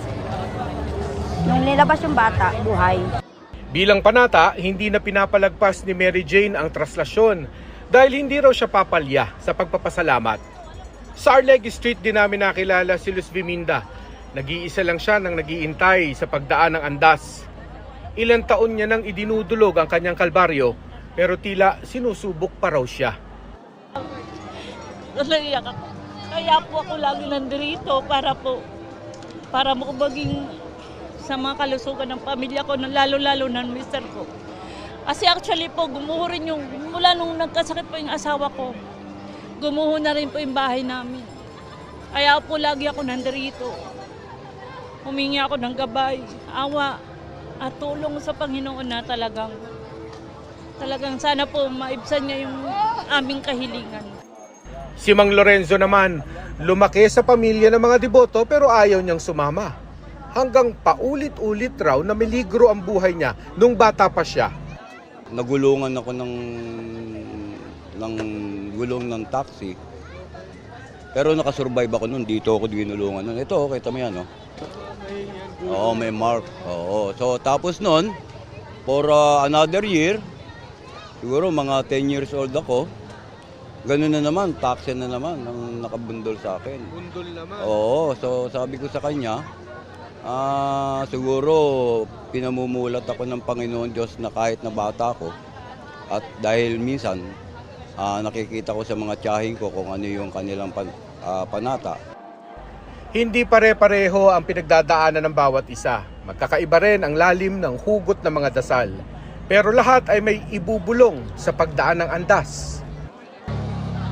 nung nilabas yung bata, buhay. Bilang panata, hindi na pinapalagpas ni Mary Jane ang traslasyon dahil hindi raw siya papalya sa pagpapasalamat. Sa Arlegui Street din namin nakilala si Luz Viminda. Nag-iisa lang siya nang nag-iintay sa pagdaan ng andas. Ilang taon niya nang idinudulog ang kanyang kalbaryo pero tila sinusubok pa raw siya. Naiyak ako. Kaya po ako lagi nandito para makabaging sa mga kalusugan ng pamilya ko, lalo-lalo ng mister ko. Kasi actually po, gumuho rin mula nung nagkasakit po yung asawa ko, gumuho na rin po yung bahay namin. Kaya po lagi ako nandito. Humingi ako ng gabay, awa at tulong sa Panginoon na talagang sana po maibsan niya yung aming kahilingan. Si Mang Lorenzo naman, lumaki sa pamilya ng mga deboto pero ayaw niyang sumama. Hanggang paulit-ulit raw na miligro ang buhay niya nung bata pa siya. Nagulungan ako ng gulong ng taxi. Pero nakasurvive ako nun, dito ako ginulungan nun. Ito, kita mo yan, no? Oo, may mark. Oo. So, tapos nun, for another year, siguro mga 10 years old ako, ganun na naman, taxi na naman ang nakabundol sa akin. Bundol naman? Oo, so sabi ko sa kanya, siguro pinamumulat ako ng Panginoon Diyos na kahit na bata ako, at dahil minsan, nakikita ko sa mga tiyahin ko kung ano yung kanilang panata. Hindi pare-pareho ang pinagdadaanan ng bawat isa. Magkakaiba rin ang lalim ng hugot ng mga dasal. Pero lahat ay may ibubulong sa pagdaan ng andas.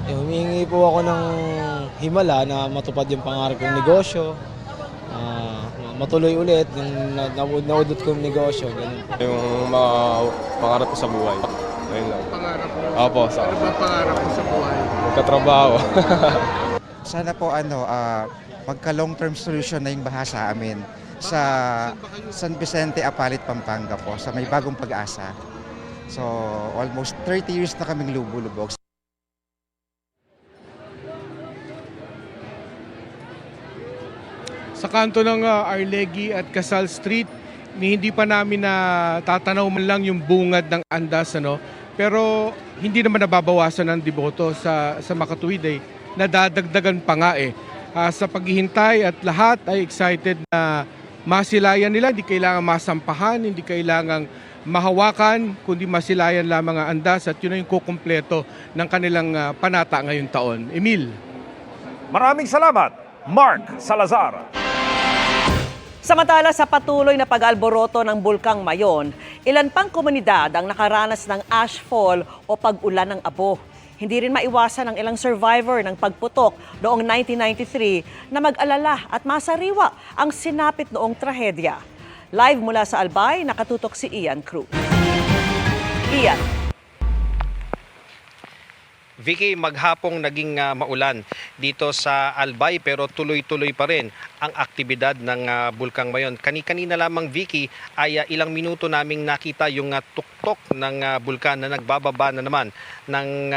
Humingi po ako ng himala na matupad yung pangarap kong negosyo. Matuloy ulit yung naudot kong negosyo. Ganun. Yung mga pangarap ko sa buhay. Ayun lang. Pangarap mo? Opo. Ano ba pangarap mo sa buhay? Magkatrabaho. Sana po magka long-term solution na yung baha sa amin sa San Vicente, Apalit, Pampanga po, sa may bagong pag-asa. So, almost 30 years na kaming lubog-lubog. Sa kanto ng Arlegui at Casal Street, hindi pa namin tatanaw man lang yung bungad ng andas, pero hindi naman nababawasan ng deboto sa makatuwid nadadagdagan pa nga sa paghihintay at lahat ay excited na masilayan nila. Hindi kailangan masampahan, hindi kailangan mahawakan, kundi masilayan lamang ang andas at yun ay yung kukumpleto ng kanilang panata ngayong taon. Emil. Maraming salamat, Mark Salazar. Samantala sa patuloy na pag-alboroto ng Bulkang Mayon, ilan pang komunidad ang nakaranas ng ashfall o pag-ulan ng abo. Hindi rin maiwasan ang ilang survivor ng pagputok noong 1993 na mag-alala at masariwa ang sinapit noong trahedya. Live mula sa Albay, nakatutok si Ian Cruz. Ian. Vicky, maghapong naging maulan dito sa Albay pero tuloy-tuloy pa rin ang aktibidad ng Bulkang Mayon. Kani-kanina lamang, Vicky, ay ilang minuto naming nakita yung tuktok ng bulkan na nagbababa na naman ng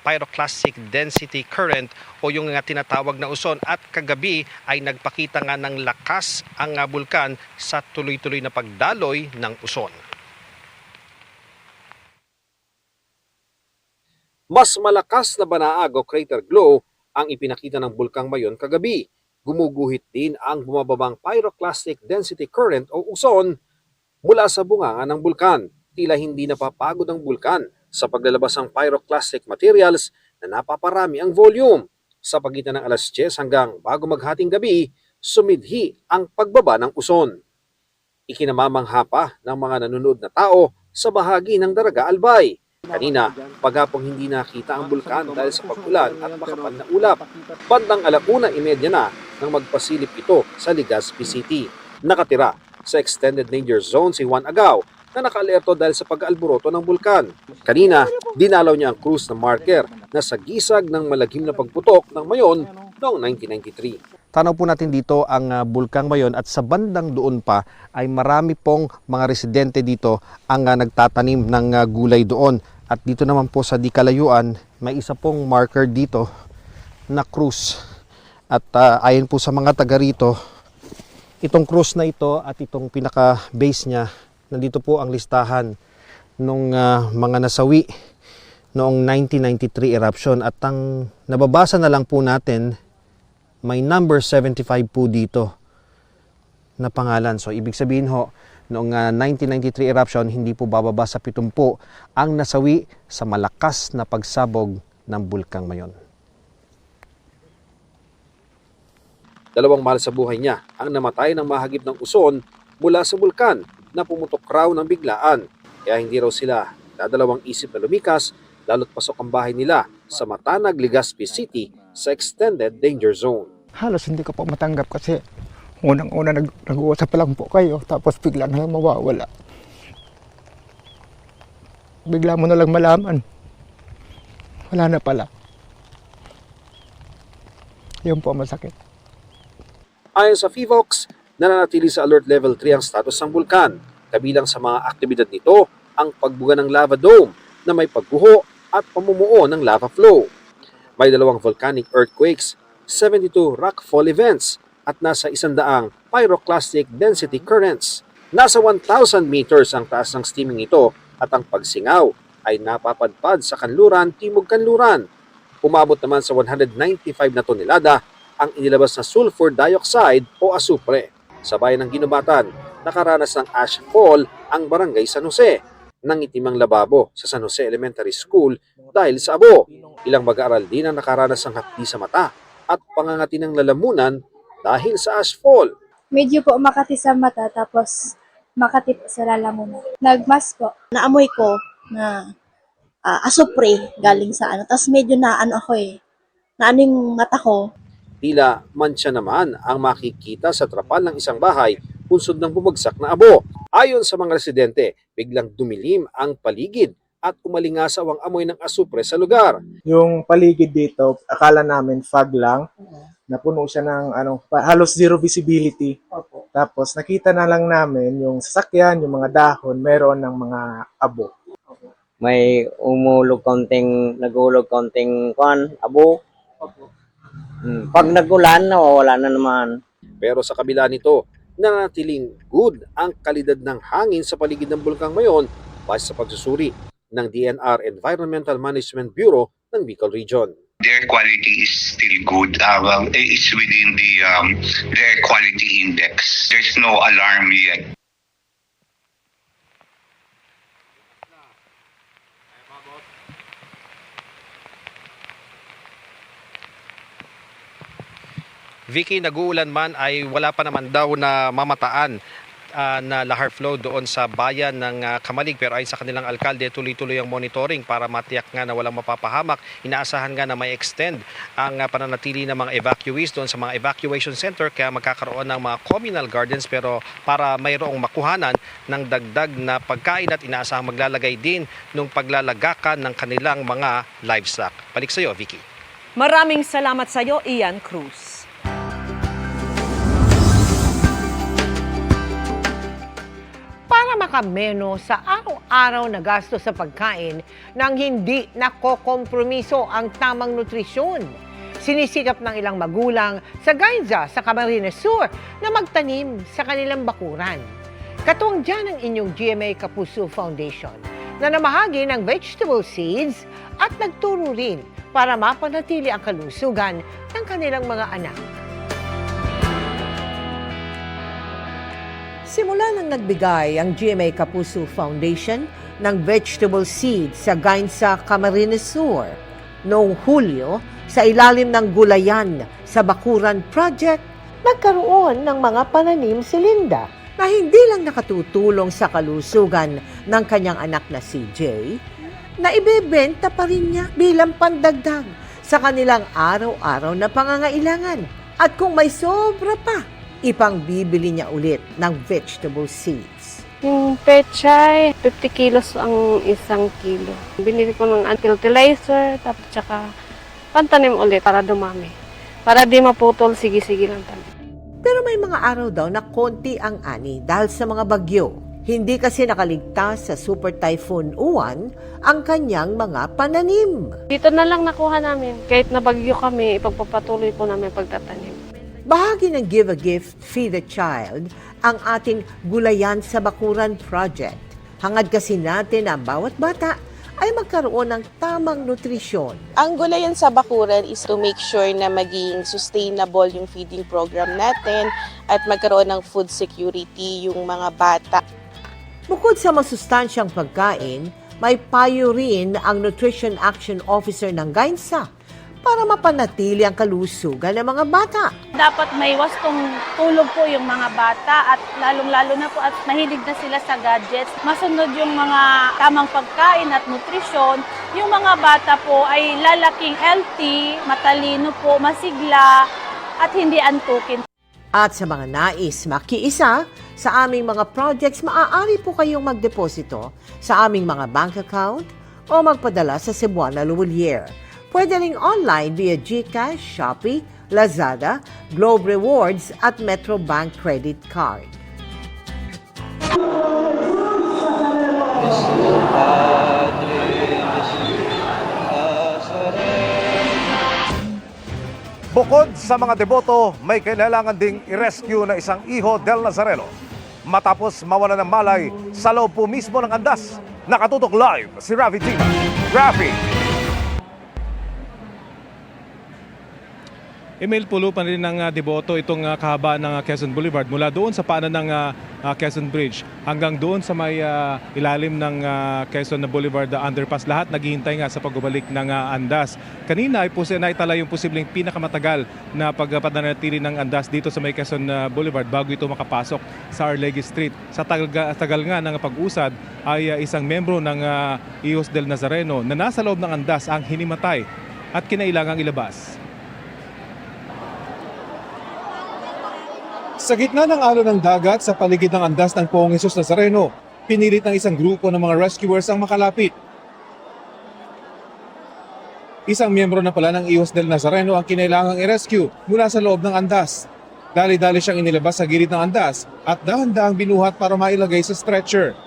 pyroclastic density current o yung tinatawag na uson. At kagabi ay nagpakita nga ng lakas ang bulkan sa tuloy-tuloy na pagdaloy ng uson. Mas malakas na banaag o crater glow ang ipinakita ng Bulkang Mayon kagabi. Gumuguhit din ang bumababang pyroclastic density current o uson mula sa bunganga ng bulkan. Tila hindi napapagod ang bulkan sa paglalabas ng pyroclastic materials na napaparami ang volume. Sa pagitan ng alas 10 hanggang bago maghating gabi, sumidhi ang pagbaba ng uson. Ikinamamangha pa ng mga nanonood na tao sa bahagi ng Daraga Albay. Kanina, paghapong hindi nakita ang bulkan dahil sa pag-ulan at makapal na ulap. Bandang 1:30 na nang magpasilip ito sa Legazpi City. Nakatira sa extended danger zone si Juan Agao na naka-alerto dahil sa pag-alboroto ng bulkan. Kanina, dinalaw niya ang cruise na marker na sa gisag ng malaghim na pagputok ng Mayon noong 1993. Tanaw po natin dito ang Bulkang Mayon at sa bandang doon pa ay marami pong mga residente dito ang nagtatanim ng gulay doon. At dito naman po sa di kalayuan, may isa pong marker dito na cruise. At ayon po sa mga taga rito, itong cruise na ito at itong pinaka-base niya, nandito po ang listahan ng mga nasawi noong 1993 eruption. At ang nababasa na lang po natin, may number 75 po dito na pangalan. So ibig sabihin ho, noong 1993 eruption, hindi po bababa sa 70 ang nasawi sa malakas na pagsabog ng Bulkang Mayon. 2 mahal sa buhay niya ang namatay ng mahagip ng uson mula sa bulkan na pumutok raw ng biglaan. Kaya hindi raw sila dadalawang isip na lumikas, lalo't pasok ang bahay nila sa Matanag, Legazpi City sa extended danger zone. Halos hindi ko po matanggap kasi unang-una nag-uusap pa lang po kayo tapos bigla na lang mawawala. Bigla mo na lang malaman. Wala na pala. Yun po masakit. Ayon sa FIVOX, nananatili sa Alert Level 3 ang status ng bulkan. Kabilang sa mga aktibidad nito ang pagbuga ng lava dome na may pagguho at pamumuo ng lava flow. May 2 volcanic earthquakes, 72 rockfall events at nasa 100 pyroclastic density currents. Nasa 1,000 meters ang taas ng steaming ito at ang pagsingaw ay napapadpad sa kanluran, timog kanluran. Umabot naman sa 195 na tonelada ang inilabas na sulfur dioxide o asupre. Sa bayan ng Ginubatan, nakaranas ng ashfall ang barangay San Jose. Nangitim ang lababo sa San Jose Elementary School dahil sa abo. Ilang mag-aaral din ang nakaranas ng hapdi sa mata at pangangati ng lalamunan dahil sa ashfall. Medyo po makati sa mata tapos makati po sa lalamunan. Nagmas po. Naamoy ko na asupre galing sa tapos medyo naano ako naano yung mata ko. Tila mantsa naman ang makikita sa trapal ng isang bahay punsod ng bumagsak na abo. Ayon sa mga residente, biglang dumilim ang paligid at umalingasaw ang amoy ng asupre sa lugar. Yung paligid dito, akala namin fog lang. Napuno siya ng halos zero visibility. Tapos nakita na lang namin yung sasakyan, yung mga dahon, meron ng mga abo. May nagulog konting abo. Pag nagulan, wala na naman. Pero sa kabila nito, nanatiling good ang kalidad ng hangin sa paligid ng Bulkang Mayon base sa pagsusuri ng DNR Environmental Management Bureau ng Bicol Region. The air quality is still good. It's within the air quality index. There's no alarm yet. Vicky, nag-uulan man ay wala pa naman daw na mamataan na lahar flow doon sa bayan ng Kamalig, pero ayon sa kanilang alkalde, tuloy-tuloy ang monitoring para matiyak nga na walang mapapahamak. Inaasahan nga na may extend ang pananatili ng mga evacuees doon sa mga evacuation center, kaya magkakaroon ng mga communal gardens pero para mayroong makuhanan ng dagdag na pagkain, at inaasahang maglalagay din ng paglalagakan ng kanilang mga livestock. Balik sa iyo, Vicky. Maraming salamat sa iyo, Ian Cruz. Para makameno sa araw-araw na gasto sa pagkain nang hindi nakokompromiso ang tamang nutrisyon, sinisikap ng ilang magulang sa Gainza sa Camarines Sur na magtanim sa kanilang bakuran. Katuwang dyan ang inyong GMA Kapuso Foundation na namahagi ng vegetable seeds at nagturo rin para mapanatili ang kalusugan ng kanilang mga anak. Simula nang nagbigay ang GMA Kapuso Foundation ng vegetable seeds sa Gainza, Camarines Sur noong Hulyo sa ilalim ng gulayan sa Bakuran Project, nagkaroon ng mga pananim si Linda na hindi lang nakatutulong sa kalusugan ng kanyang anak na si Jay, na ibebenta pa rin niya bilang pandagdag sa kanilang araw-araw na pangangailangan. At kung may sobra pa, ipang bibili niya ulit ng vegetable seeds. Yung pechay, 50 kilos ang isang kilo. Binili ko ng fertilizer, tapos tsaka pantanim ulit para dumami. Para di maputol, sige-sige lang tanim. Pero may mga araw daw na konti ang ani dahil sa mga bagyo. Hindi kasi nakaligtas sa Super Typhoon Uwan ang kanyang mga pananim. Dito na lang nakuha namin. Kahit na bagyo kami, ipagpapatuloy po namin pagtatanim. Bahagi ng Give a Gift, Feed a Child ang ating Gulayan sa Bakuran Project. Hangad kasi natin na bawat bata ay magkaroon ng tamang nutrisyon. Ang Gulayan sa Bakuran is to make sure na maging sustainable yung feeding program natin at magkaroon ng food security yung mga bata. Bukod sa masustansyang pagkain, may payo rin ang Nutrition Action Officer ng Gainza para mapanatili ang kalusugan ng mga bata. Dapat may wastong tulog po yung mga bata at lalong-lalo na po at mahilig na sila sa gadgets. Masunod yung mga tamang pagkain at nutrisyon. Yung mga bata po ay lalaking healthy, matalino po, masigla at hindi antukin. At sa mga nais makiisa sa aming mga projects, maaari po kayong magdeposito sa aming mga bank account o magpadala sa Cebuana Luwalier. Pwede ring online via GCash, Shopee, Lazada, Globe Rewards at Metro Bank Credit Card. Bukod sa mga deboto, may kailangan ding i-rescue na isang iho del Nazareno matapos mawala ng malay sa loob po mismo ng andas. Nakatutok live si Rafi Tina. Rafi! Email pulo pa rin ng deboto itong kahaba ng Quezon Boulevard mula doon sa paanan ng Quezon Bridge hanggang doon sa may ilalim ng Quezon Boulevard underpass. Lahat naghihintay nga sa pagbabalik ng andas. Kanina ay naitala yung posibleng pinakamatagal na pagpapanatili ng andas dito sa may Quezon Boulevard bago ito makapasok sa Arlegui Street. Sa tagal nga ng pag-usad ay isang membro ng Hijos del Nazareno na nasa loob ng andas ang hinimatay at kinailangang ilabas. Sa gitna ng alon ng dagat sa paligid ng andas ng Poong Jesus Nazareno, pinilit ng isang grupo ng mga rescuers ang makalapit. Isang miyembro na pala ng Hijos del Nazareno ang kinailangang i-rescue mula sa loob ng andas. Dali-dali siyang inilabas sa gilid ng andas at dahan-dahang binuhat para mailagay sa stretcher.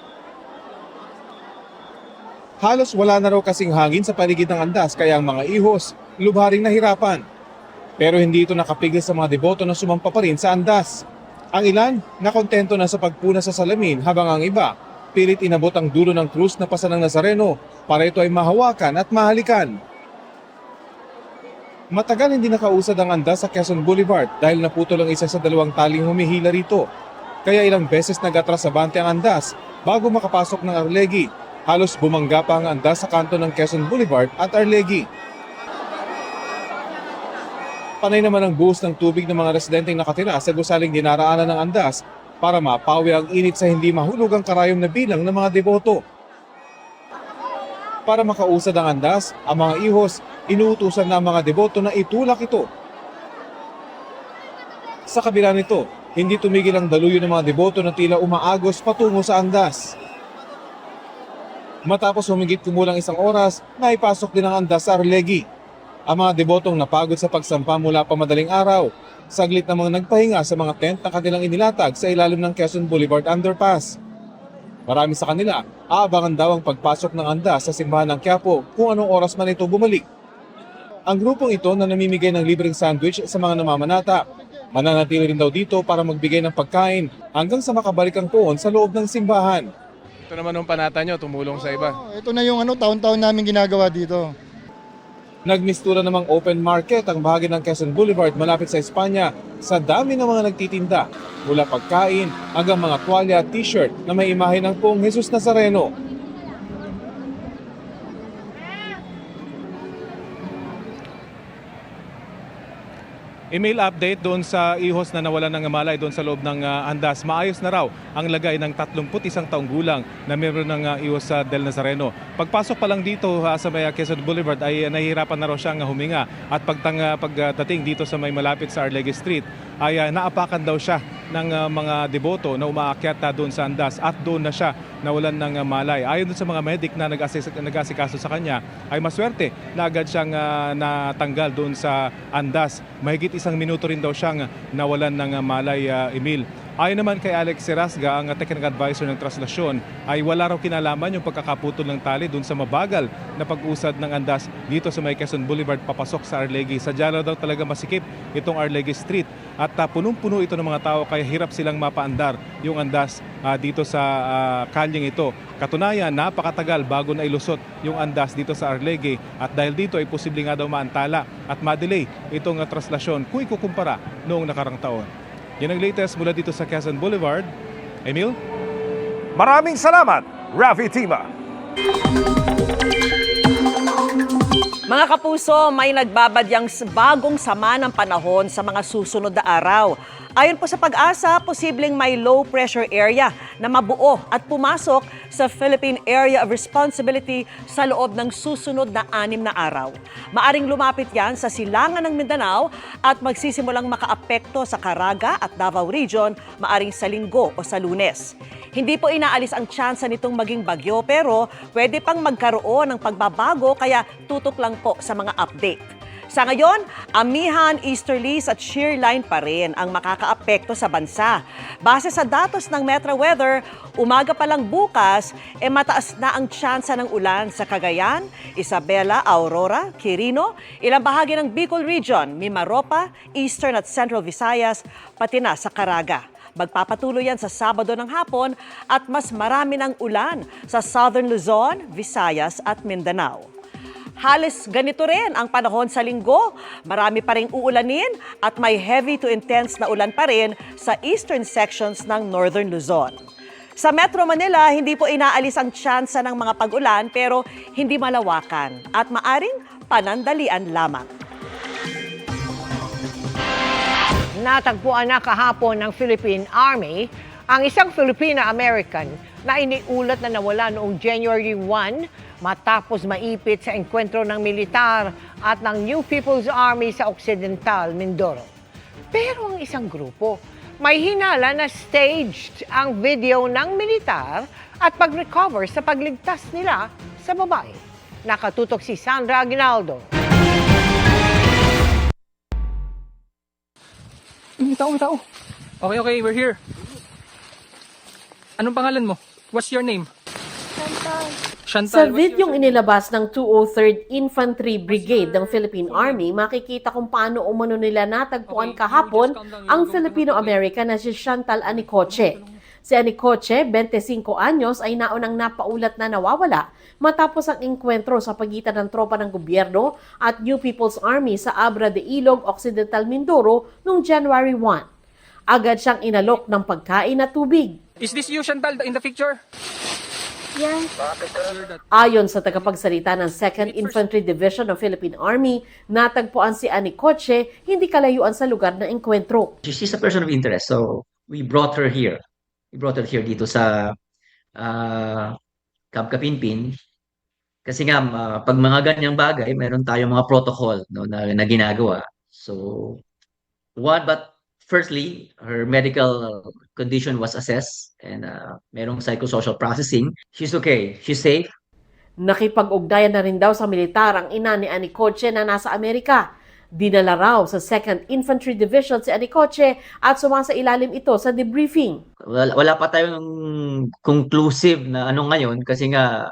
Halos wala na raw kasing hangin sa paligid ng andas kaya ang mga ihos lubharing nahirapan. Pero hindi ito nakapigil sa mga deboto na sumampa pa rin sa andas. Ang ilan, nakontento na sa pagpuna sa salamin habang ang iba, pilit inabot ang dulo ng krus na pasa ng Nazareno para ito ay mahawakan at mahalikan. Matagal hindi nakausad ang andas sa Quezon Boulevard dahil naputol ang isa sa dalawang taling humihila rito. Kaya ilang beses nag-atrasabante ang andas bago makapasok ng Arlegui. Halos bumangga pa ang andas sa kanto ng Quezon Boulevard at Arlegui. Panay naman ang buhos ng tubig ng mga residenteng nakatira sa gusaling dinaraanan ng andas para mapawi ang init sa hindi mahulog ang karayom na bilang ng mga deboto. Para makausad ang andas, ang mga ihos, inuutusan na ang mga deboto na itulak ito. Sa kabila nito, hindi tumigil ang daluyo ng mga deboto na tila umaagos patungo sa andas. Matapos humigit kumulang 1 oras, naipasok din ang andas sa Arlegui. Ang mga debotong napagod sa pagsampa mula pa madaling araw, saglit na mga nagpahinga sa mga tent na kanilang inilatag sa ilalim ng Quezon Boulevard Underpass. Marami sa kanila, aabangan daw ang pagpasok ng andas sa simbahan ng Quiapo kung anong oras man ito bumalik. Ang grupong ito na namimigay ng libreng sandwich sa mga namamanata, mananatili rin daw dito para magbigay ng pagkain hanggang sa makabalik ang poon sa loob ng simbahan. Ito naman ang panata nyo, tumulong sa iba. Ito na yung taon-taon namin ginagawa dito. Nagmistura namang open market ang bahagi ng Quezon Boulevard malapit sa Espanya sa dami ng mga nagtitinda, mula pagkain hanggang mga tuwalya at t-shirt na may imahe ng Poong Jesus Nazareno. Email update doon sa ihos na nawalan ng malay doon sa loob ng andas. Maayos na raw ang lagay ng 31 taong gulang na miyembro ng ihos sa Del Nazareno. Pagpasok pa lang dito sa may Quezon Boulevard ay nahihirapan na raw siyang huminga at pagdating dito sa may malapit sa Arlegui Street ay naapakan daw siya ng mga deboto na umaakyat doon sa andas at doon na siya nawalan ng malay. Ayon doon sa mga medic na nag-asikaso sa kanya ay maswerte na agad siyang natanggal doon sa andas. Mahigit 1 minuto rin daw siyang nawalan ng malay, Emil. Ayon naman kay Alex Serasga, ang technical advisor ng traslasyon, ay wala raw kinalaman yung pagkakaputol ng tali doon sa mabagal na pag-usad ng andas dito sa may Quezon Boulevard papasok sa Arlegui. Sadya daw talaga masikip itong Arlegui Street at punong-puno ito ng mga tao kaya hirap silang mapaandar yung andas dito sa kalyeng ito. Katunayan, napakatagal bago na ilusot yung andas dito sa Arlegui at dahil dito ay posibleng nga daw maantala at ma-delay itong traslasyon kung ikukumpara noong nakarang taon. Yan ang latest mula dito sa Quezon Boulevard. Emil? Maraming salamat, Rafi Tima. Mga kapuso, may nagbabadyang bagong sama ng panahon sa mga susunod na araw. Ayon po sa Pag-asa, posibleng may low pressure area na mabuo at pumasok sa Philippine Area of Responsibility sa loob ng susunod na 6 na araw. Maaring lumapit yan sa silangan ng Mindanao at magsisimulang makaapekto sa Caraga at Davao Region maaring sa Linggo o sa Lunes. Hindi po inaalis ang tsansa nitong maging bagyo pero pwede pang magkaroon ng pagbabago kaya tutok lang po sa mga update. Sa ngayon, amihan, easterlies at shear line pa rin ang makakaapekto sa bansa. Base sa datos ng Metro Weather, umaga pa lang bukas, mataas na ang tsansa ng ulan sa Cagayan, Isabela, Aurora, Quirino, ilang bahagi ng Bicol Region, Mimaropa, Eastern at Central Visayas, pati na sa Caraga. Magpapatuloy yan sa Sabado ng hapon at mas marami ng ulan sa Southern Luzon, Visayas at Mindanao. Halos ganito rin ang panahon sa Linggo. Marami pa ring uulanin at may heavy to intense na ulan pa rin sa eastern sections ng Northern Luzon. Sa Metro Manila, hindi po inaalis ang tsansa ng mga pag-ulan pero hindi malawakan at maaring panandalian lamang. Natagpuan na kahapon ng Philippine Army ang isang Filipino-American na iniulat na nawala noong January 1 matapos maipit sa engkwentro ng militar at ng New People's Army sa Occidental, Mindoro. Pero ang isang grupo, may hinala na staged ang video ng militar at pag-recover sa pagligtas nila sa babae. Nakatutok si Sandra Aguinaldo. Tao. Okay, we're here. Anong pangalan mo? What's your name? Sa videong inilabas ng 203rd Infantry Brigade ng Philippine Army, makikita kung paano umano nila natagpuan kahapon ang Filipino-American na si Chantal Anicoche. Si Anicoche, 25 anyos, ay naunang napaulat na nawawala matapos ang engkwentro sa pagitan ng tropa ng gobyerno at New People's Army sa Abra de Ilog, Occidental Mindoro noong January 1. Agad siyang inalok ng pagkain at tubig. Is this you, Chantal, in the picture? Ayon sa tagapagsalita ng 2nd Infantry Division ng Philippine Army, natagpuan si Anicoche hindi kalayuan sa lugar ng engkwentro. She's a person of interest, so we brought her here. We brought her here dito sa Camp Kapinpin. Kasi nga, pag mga ganyang bagay, meron tayong mga protocol no, na ginagawa. So, but firstly, her medical condition was assessed and merong psychosocial processing. She's okay. She's safe. Nakipag-ugnayan na rin daw sa militar ang ina ni Anicoche na nasa Amerika. Dinala raw sa 2nd Infantry Division si Anicoche at sumasa ilalim ito sa debriefing. Wala pa tayong conclusive na ano ngayon kasi nga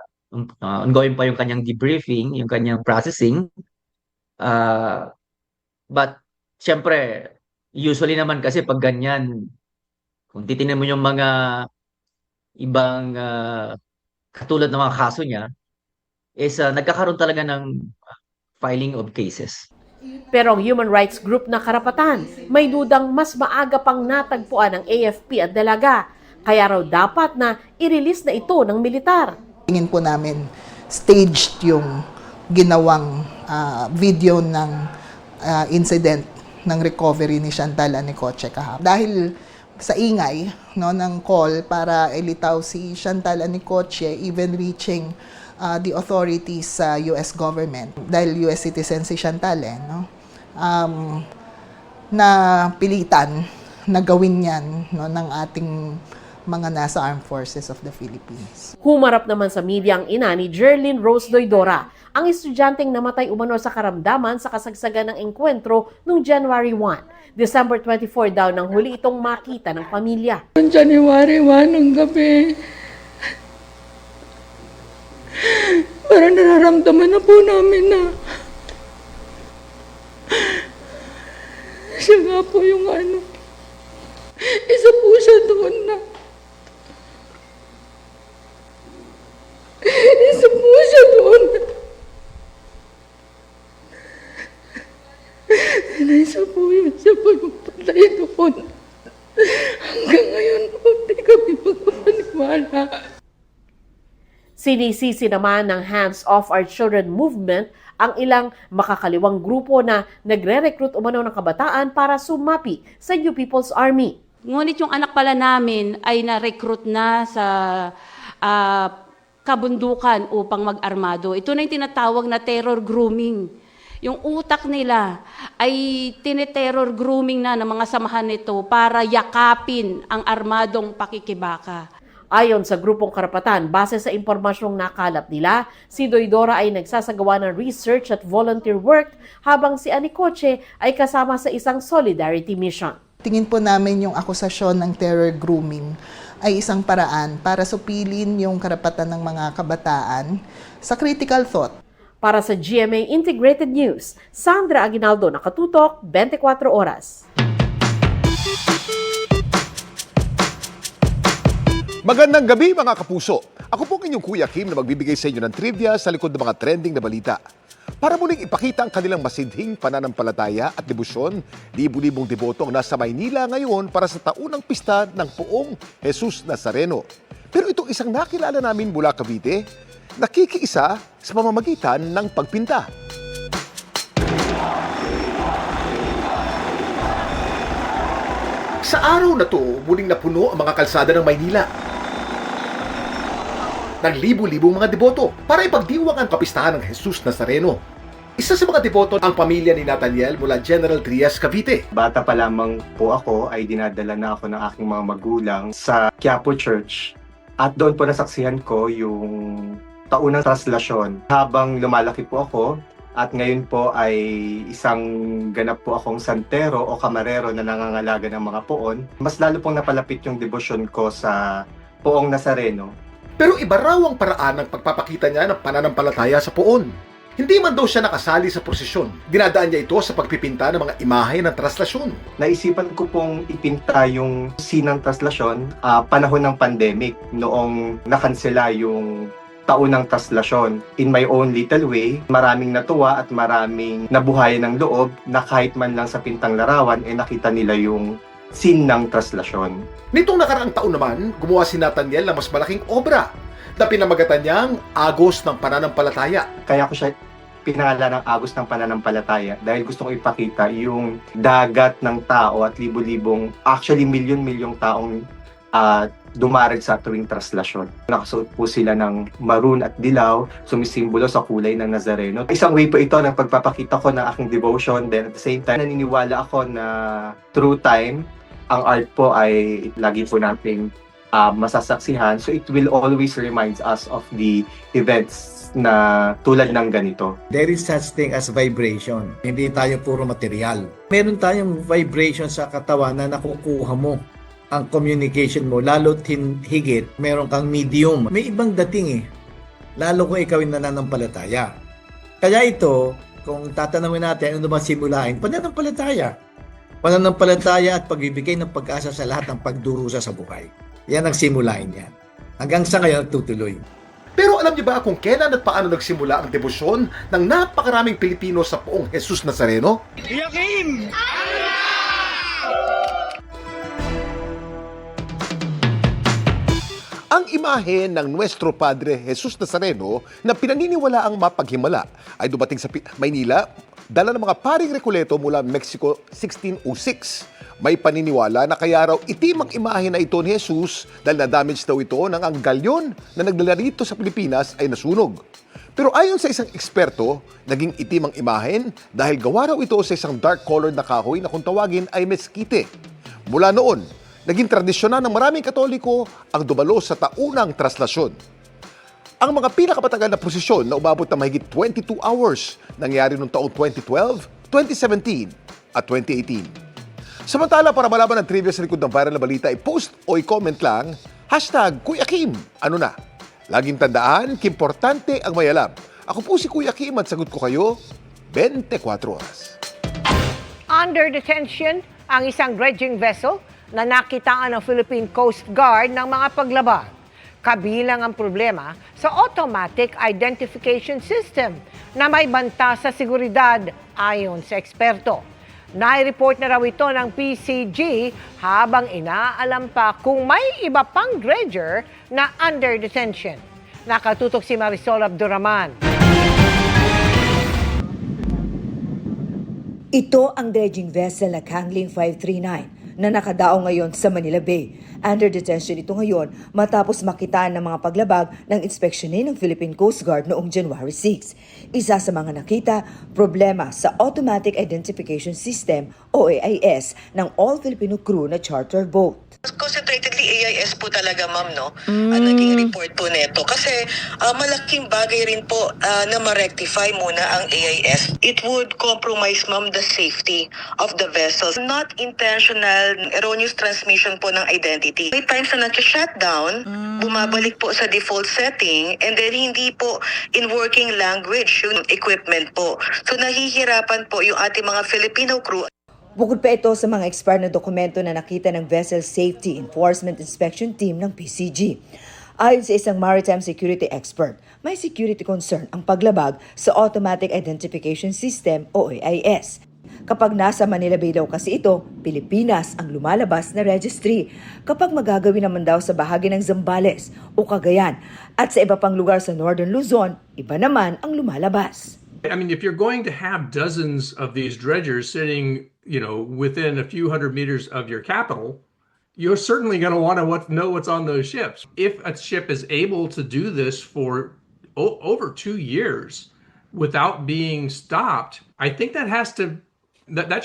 ongoing pa yung kanyang debriefing, yung kanyang processing. But syempre, usually naman kasi pag ganyan, kung titingnan mo yung mga ibang katulad ng mga kaso niya, is nagkakaroon talaga ng filing of cases. Pero ang human rights group na Karapatan, may dudang mas maaga pang natagpuan ng AFP at dalaga. Kaya raw dapat na i-release na ito ng militar. Tingin po namin staged yung ginawang video ng incident ng recovery ni Chantal Anicoche kahapon. Dahil sa ingay no, ng call para ilitaw si Chantal Anicoche, even reaching the authorities sa US government, dahil US citizen si Chantal, no, na pilitan na gawin yan no, ng ating mga nasa Armed Forces of the Philippines. Humarap naman sa media ang ina ni Jerlyn Rose Doydora, ang estudyanteng namatay umano sa karamdaman sa kasagsagan ng engkwentro noong January 1. December 24 daw nang huli itong makita ng pamilya. January 1 ng gabi, parang nararamdaman na po namin na siya nga po yung isa po siya doon na isa po siya doon na isa po yung patay doon. Hanggang ngayon po, hindi kami magpapaniwala. Sinisisi naman ng Hands Off Our Children movement ang ilang makakaliwang grupo na nagre-recruit umano ng kabataan para sumapi sa New People's Army. Ngunit yung anak pala namin ay na-recruit na sa kabundukan upang mag-armado. Ito na yung tinatawag na terror grooming. Yung utak nila ay tineterror grooming na ng mga samahan nito para yakapin ang armadong pakikibaka. Ayon sa grupong Karapatan, base sa impormasyong nakalap nila, si Doydora ay nagsasagawa ng research at volunteer work habang si Anicoche ay kasama sa isang solidarity mission. Tingin po namin yung akusasyon ng terror grooming ay isang paraan para supilin yung karapatan ng mga kabataan sa critical thought. Para sa GMA Integrated News, Sandra Aguinaldo, Nakatutok, 24 Oras. Magandang gabi mga kapuso. Ako po inyong Kuya Kim na magbibigay sa inyo ng trivia sa likod ng mga trending na balita. Para muling ipakita ang kanilang masidhing pananampalataya at debosyon, libu-libong deboto ang nasa Maynila ngayon para sa taunang pista ng Poong Jesus Nazareno. Pero itong isang nakilala namin mula Cavite, nakikiisa sa pamamagitan ng pagpinta. Sa araw na to, muling napuno ang mga kalsada ng Maynila ng libu-libong mga deboto para ipagdiwang ang kapistahan ng Jesus Nazareno. Isa sa mga deboto ang pamilya ni Nathaniel mula General Trias, Cavite. Bata pa lamang po ako ay dinadala na ako ng aking mga magulang sa Quiapo Church at doon po nasaksihan ko yung taunang traslasyon. Habang lumalaki po ako at ngayon po ay isang ganap po akong santero o kamarero na nangangalaga ng mga poon, mas lalo pong napalapit yung debosyon ko sa Poong Nazareno. Pero iba raw ang paraan ng pagpapakita niya ng pananampalataya sa poon. Hindi man daw siya nakasali sa prosesyon. Dinadaan niya ito sa pagpipinta ng mga imahe ng traslasyon. Naisipan ko pong ipinta yung sinang traslasyon panahon ng pandemic noong nakansela yung taunang traslasyon. In my own little way, maraming natuwa at maraming nabuhayan ng loob na kahit man lang sa pintang larawan nakita nila yung scene ng traslasyon. Nitong nakaraang taon naman, gumawa si Nathaniel ng mas malaking obra na pinamagatan niyang Agos ng Pananampalataya. Kaya ko siya pinangalan ng Agos ng Pananampalataya dahil gusto kong ipakita yung dagat ng tao at libo-libong, actually milyon-milyong taong dumarag sa tuwing traslasyon. Nakasuot po sila ng maroon at dilaw, sumisimbolo sa kulay ng Nazareno. Isang way po ito ng pagpapakita ko ng aking devotion. Then at the same time, naniniwala ako na through time, ang art po ay lagi po nating masasaksihan. So it will always remind us of the events na tulad ng ganito. There is such thing as vibration. Hindi tayo puro material. Meron tayong vibration sa katawan na nakukuha mo. Ang communication mo, lalo't higit, meron kang medium. May ibang dating lalo kung ikaw ay nananampalataya. Kaya ito, kung tatanungin natin ano ba simulain, pananampalataya. Pananampalataya at pagbibigay ng pag-asa sa lahat ng pagdurusa sa buhay. Yan ang simulain yan. Hanggang sa ngayon tutuloy. Pero alam niyo ba kung kailan at paano nagsimula ang debosyon ng napakaraming Pilipino sa Poong Jesus Nazareno? Yakin! Ang imahe ng Nuestro Padre Jesus Nazareno na pinaniniwalaang mapaghimala ay dumating sa Maynila dala ng mga paring Recoleto mula Mexico 1606. May paniniwala na kaya raw itim ang imahe na ito ni Jesus dahil na-damage daw ito ng ang galyon na nagdala rito sa Pilipinas ay nasunog. Pero ayon sa isang eksperto, naging itim ang imahen dahil gawa raw ito sa isang dark-colored na kahoy na kung tawagin ay meskite. Mula noon, naging tradisyon na ng maraming Katoliko ang dumalo sa taunang traslasyon. Ang mga pinakamatagal na prosesyon na umabot na mahigit 22 hours nangyari noong taong 2012, 2017 at 2018. Samantala, para malaman ang trivia sa likod ng viral na balita, i-post o i-comment lang, #Kuya Kim. Ano na? Laging tandaan, importante ang may alam. Ako po si Kuya Kim at sagot ko kayo 24 oras. Under detention ang isang dredging vessel na nakitaan ng Philippine Coast Guard ng mga paglaba. Kabilang ang problema sa automatic identification system na may banta sa seguridad ayon sa eksperto. Nai-report na raw ito ng PCG habang inaalam pa kung may iba pang dredger na under detention. Nakatutok si Marisol Abduraman. Ito ang dredging vessel na Kangling 539 na nakadao ngayon sa Manila Bay. Under detention ito ngayon matapos makitaan ng mga paglabag ng inspeksyonin ng Philippine Coast Guard noong January 6. Isa sa mga nakita, problema sa Automatic Identification System o AIS ng all-Filipino crew na charter boat. Concentratedly AIS po talaga, ma'am, no? Ang naging report po neto. Kasi malaking bagay rin po na ma-rectify muna ang AIS. It would compromise, ma'am, the safety of the vessels. Not intentional erroneous transmission po ng identity. May times na nag-shutdown, bumabalik po sa default setting, and then hindi po in working language yung equipment po. So nahihirapan po yung ating mga Filipino crew. Bukod pa ito sa mga expired na dokumento na nakita ng Vessel Safety Enforcement Inspection Team ng PCG. Ayon sa isang maritime security expert, may security concern ang paglabag sa Automatic Identification System o AIS. Kapag nasa Manila Bay daw kasi ito, Pilipinas ang lumalabas na registry. Kapag magagawin naman daw sa bahagi ng Zambales o Cagayan at sa iba pang lugar sa Northern Luzon, iba naman ang lumalabas. I mean, if you're going to have dozens of these dredgers sitting, within a few hundred meters of your capital, you're certainly going to want to know what's on those ships. If a ship is able to do this for over 2 years without being stopped, I think that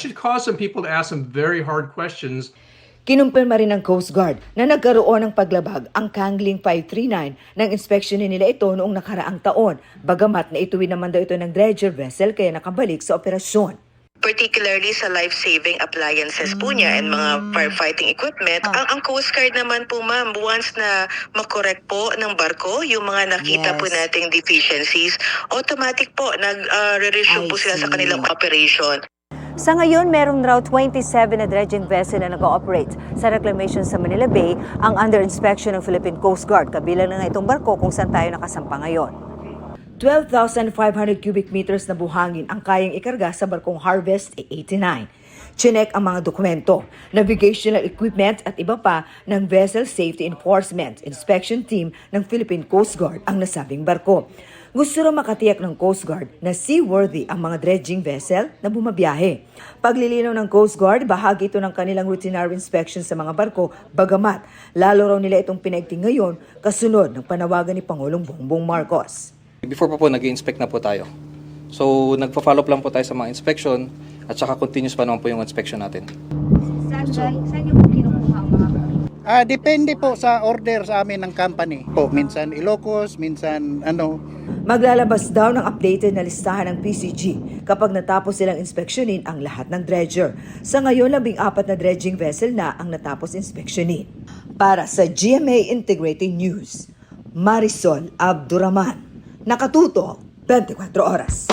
should cause some people to ask some very hard questions. Kinumpirma rin ng Coast Guard na nagkaroon ng paglabag ang Kangling 539 nang inspeksyonin nila ito noong nakaraang taon. Bagamat na ituwid naman daw ito ng dredger vessel kaya nakabalik sa operasyon. Particularly sa life-saving appliances po niya and mga firefighting equipment. Ang Coast Guard naman po, ma'am, once na makorek po ng barko, yung mga nakita po nating deficiencies, automatic po nag-resume po sila sa kanilang operation. Sa ngayon, meron raw 27 na dredging vessel na nag-ooperate sa reclamation sa Manila Bay ang under inspection ng Philippine Coast Guard. Kabilang na nga itong barko kung saan tayo nakasampa ngayon. 12,500 cubic meters na buhangin ang kayang ikarga sa barkong Harvest 89. Chinek ang mga dokumento, navigational equipment at iba pa ng Vessel Safety Enforcement Inspection Team ng Philippine Coast Guard ang nasabing barko. Gusto raw makatiyak ng Coast Guard na seaworthy ang mga dredging vessel na bumabiyahe. Paglilinaw ng Coast Guard, bahagi ito ng kanilang routinary inspection sa mga barko, bagamat lalo raw nila itong pinaigting ngayon kasunod ng panawagan ni Pangulong Bongbong Marcos. Before pa po, nag-i-inspect na po tayo. So, nagpa-follow up lang po tayo sa mga inspection at saka continuous pa naman po yung inspection natin. Saan niyo po kinukuha ang mga Depende po sa order sa amin ng company. Po, minsan Ilocos, minsan Maglalabas daw ng updated na listahan ng PCG kapag natapos silang inspeksyonin ang lahat ng dredger. Sa ngayon, 14 na dredging vessel na ang natapos inspeksyonin. Para sa GMA Integrated News, Marisol Abduraman. Nakatuto, 24 oras.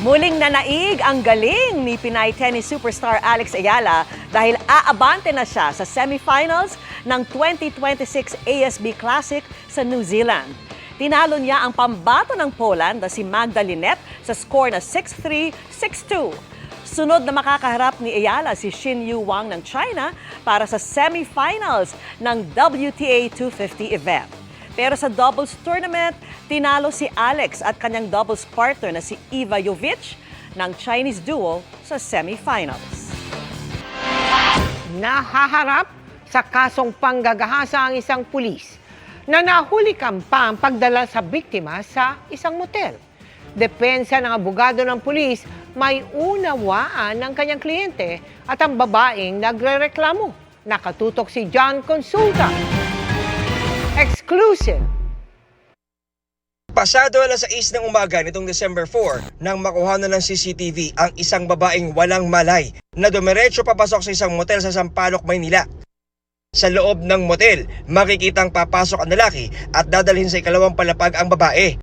Muling nanaig ang galing ni Pinay tennis superstar Alex Ayala dahil aabante na siya sa semifinals ng 2026 ASB Classic sa New Zealand. Tinalo niya ang pambato ng Poland na si Magda Linette sa score na 6-3, 6-2. Sunod na makakaharap ni Ayala si Xin Yu Wang ng China para sa semifinals ng WTA 250 event. Pero sa doubles tournament, tinalo si Alex at kanyang doubles partner na si Iva Jovic ng Chinese duo sa semifinals. Nahaharap sa kasong panggagahasa ang isang pulis na nahulikan pa ang pagdala sa biktima sa isang motel. Depensa ng abogado ng pulis, may unawaan ng kanyang kliyente at ang babaeng nagrereklamo. Nakatutok si John Consulta. Exclusive. Pasado alas 6 ng umaga nitong December 4 nang makuha na ng CCTV ang isang babaeng walang malay na dumiretso papasok sa isang motel sa Sampaloc, Maynila. Sa loob ng motel, makikitang papasok ang lalaki at dadalhin sa ikalawang palapag ang babae.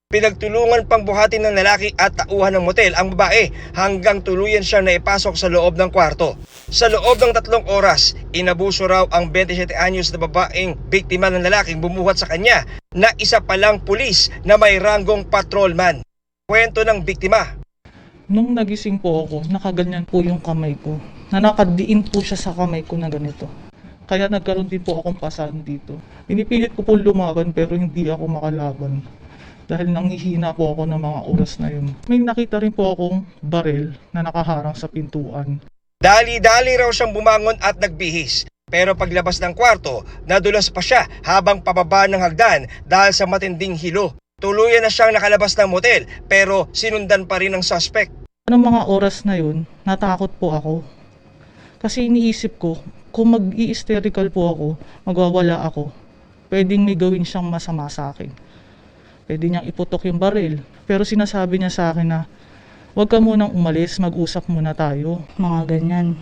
Pinagtulungan pang buhatin ng lalaki at tauhan ng motel ang babae hanggang tuluyan siyang naipasok sa loob ng kwarto. Sa loob ng 3 oras, inabuso raw ang 27 anyos na babaeng biktima ng lalaking bumuhat sa kanya na isa palang pulis na may ranggong patrolman. Kwento ng biktima. Nung nagising po ako, nakaganyan po yung kamay ko. Na nakadiin po siya sa kamay ko na ganito. Kaya nagkaroon din po akong pasan dito. Pinipilit ko po lumaban pero hindi ako makalaban. Dahil nanghihina po ako ng mga oras na yun. May nakita rin po akong baril na nakaharang sa pintuan. Dali-dali raw siyang bumangon at nagbihis. Pero paglabas ng kwarto, nadulas pa siya habang pababa ng hagdan dahil sa matinding hilo. Tuluyan na siyang nakalabas ng motel pero sinundan pa rin ng suspect. Anong mga oras na yun, natakot po ako. Kasi iniisip ko, kung mag-i-hysterical po ako, magwawala ako. Pwedeng may gawin siyang masama sa akin. Pwede niyang iputok yung baril. Pero sinasabi niya sa akin na, huwag ka munang umalis, mag-usap muna tayo. Mga ganyan.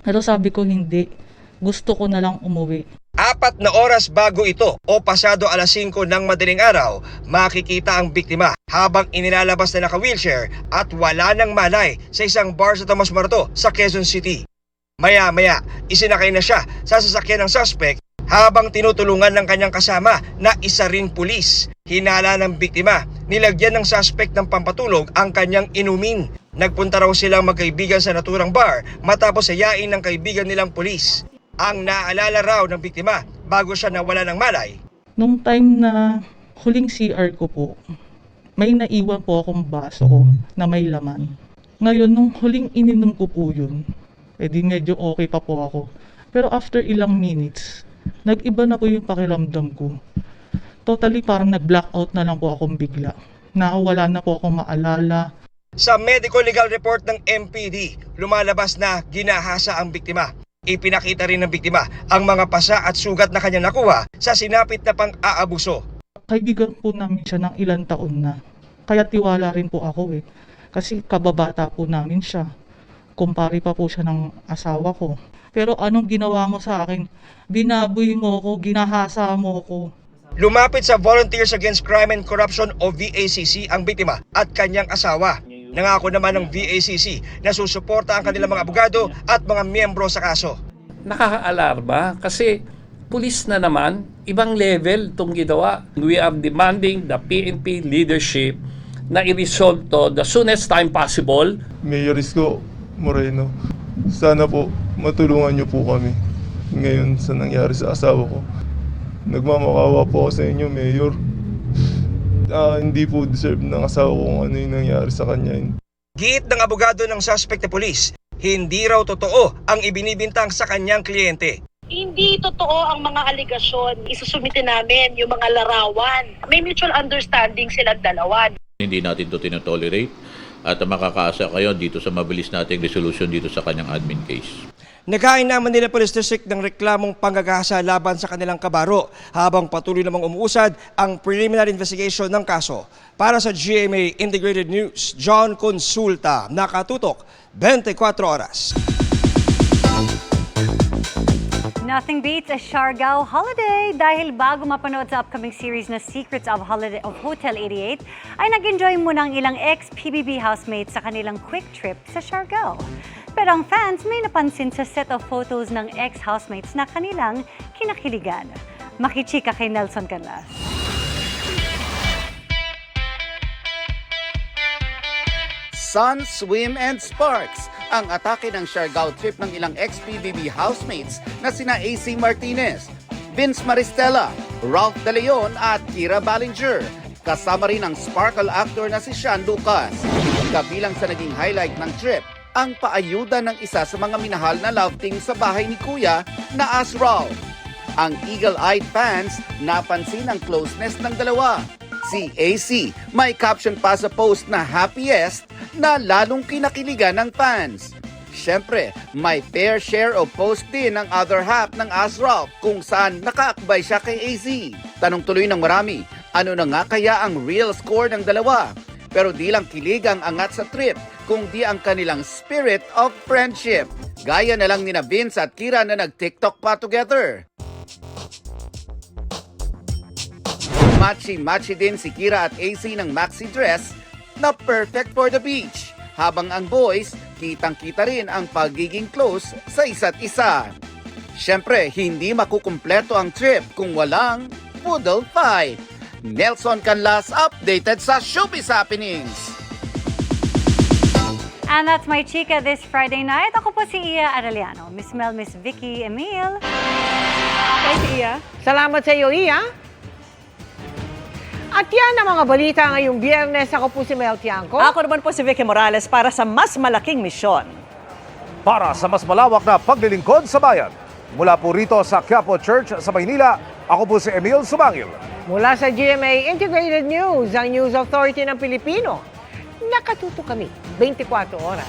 Pero sabi ko hindi. Gusto ko na lang umuwi. 4 na oras bago ito o pasado alas 5 ng madaling araw, makikita ang biktima habang inilalabas na naka-wheelchair at wala nang malay sa isang bar sa Tomas Morato sa Quezon City. Maya-maya, isinakay na siya sa sasakyan ng suspect habang tinutulungan ng kanyang kasama na isa ring pulis. Hinala ng biktima, nilagyan ng suspect ng pampatulog ang kanyang inumin. Nagpunta raw silang magkaibigan sa naturang bar matapos sayain ng kaibigan nilang pulis. Ang naalala raw ng biktima bago siya nawala ng malay. Nung time na huling CR ko po, may naiwan po akong baso ko na may laman. Ngayon, nung huling ininom ko po yun, edi medyo okay pa po ako. Pero after ilang minutes, nag-iba na po yung pakiramdam ko. Totally parang nag-blackout na lang po akong bigla. Nakawala na po akong maalala. Sa medical legal report ng MPD, lumalabas na ginahasa ang biktima. Ipinakita rin ng biktima ang mga pasa at sugat na kanya nakuha sa sinapit na pang-aabuso. Kaibigan po namin siya ng ilang taon na. Kaya tiwala rin po ako Kasi kababata po namin siya. Kumpare pa po siya ng asawa ko. Pero anong ginawa mo sa akin? Binaboy mo ko, ginahasa mo ko. Lumapit sa Volunteers Against Crime and Corruption o VACC ang biktima at kanyang asawa. Nangako naman ng VACC na susuporta ang kanilang mga abogado at mga miyembro sa kaso. Nakaka-alarma kasi Pulis na naman, ibang level itong ginawa. We are demanding the PNP leadership na i-resolve to the soonest time possible. Mayor Isko Moreno, sana po matulungan niyo po kami ngayon sa nangyari sa asawa ko. Nagmamakawa po ako sa inyo, Mayor. Hindi po deserve ng asawa ko kung ano yung nangyari sa kanya. Giit ng abogado ng suspect na pulis, hindi raw totoo ang ibinibintang sa kanyang kliyente. Hindi totoo ang mga aligasyon. Isusumite namin yung mga larawan. May mutual understanding silang dalawa. Hindi natin ito tinotolerate at makakaasa kayo dito sa mabilis nating resolution dito sa kanyang admin case. Naghain naman nila Police District ng reklamong panggagahasa laban sa kanilang kabaro habang patuloy namang umuusad ang preliminary investigation ng kaso. Para sa GMA Integrated News, John Consulta, nakatutok 24 oras. Nothing beats a Siargao holiday dahil bago mapanood sa upcoming series na Secrets of Hotel 88 ay nag-enjoy muna ang ilang ex-PBB housemates sa kanilang quick trip sa Siargao. Pero ang fans may napansin sa set of photos ng ex-housemates na kanilang kinakiligan. Makichika kay Nelson Canlas. Sun, Swim, and Sparks ang atake ng Siargao trip ng ilang ex-PBB housemates na sina AC Martinez, Vince Maristella, Ralph De Leon at Kira Ballinger. Kasama rin ang sparkle actor na si Sean Lucas. Kabilang sa naging highlight ng trip, ang paayuda ng isa sa mga minahal na love team sa bahay ni Kuya na as Ralph. Ang eagle-eyed fans napansin ang closeness ng dalawa. Si AC may caption pa sa post na happiest na lalong kinakiligan ng fans. Siyempre, may fair share of post din ng other half ng Asralph kung saan nakaakbay siya kay AZ. Tanong tuloy ng marami, ano na nga kaya ang real score ng dalawa? Pero di lang kilig ang angat sa trip, kung di ang kanilang spirit of friendship. Gaya na lang nina Vince at Kira na nag-TikTok pa together. Matchy-matchy din si Kira at AC ng maxi dress na perfect for the beach. Habang ang boys, kitang-kita rin ang pagiging close sa isa't isa. Siyempre, hindi makukumpleto ang trip kung walang poodle fight. Nelson Canlas updated sa Showbiz Happenings. And that's my chika this Friday night. Ako po si Iya Arellano. Miss Mel, Miss Vicky, Emil. Okay, si Iya. Salamat sa iyo, Iya. At yan ang mga balita ngayong Biyernes. Ako po si Mel Tiangco. Ako naman po si Vicky Morales para sa mas malaking misyon. Para sa mas malawak na paglilingkod sa bayan. Mula po rito sa Quiapo Church sa Maynila, ako po si Emil Sumangil. Mula sa GMA Integrated News, ang News Authority ng Pilipino. Nakatuto kami 24 oras.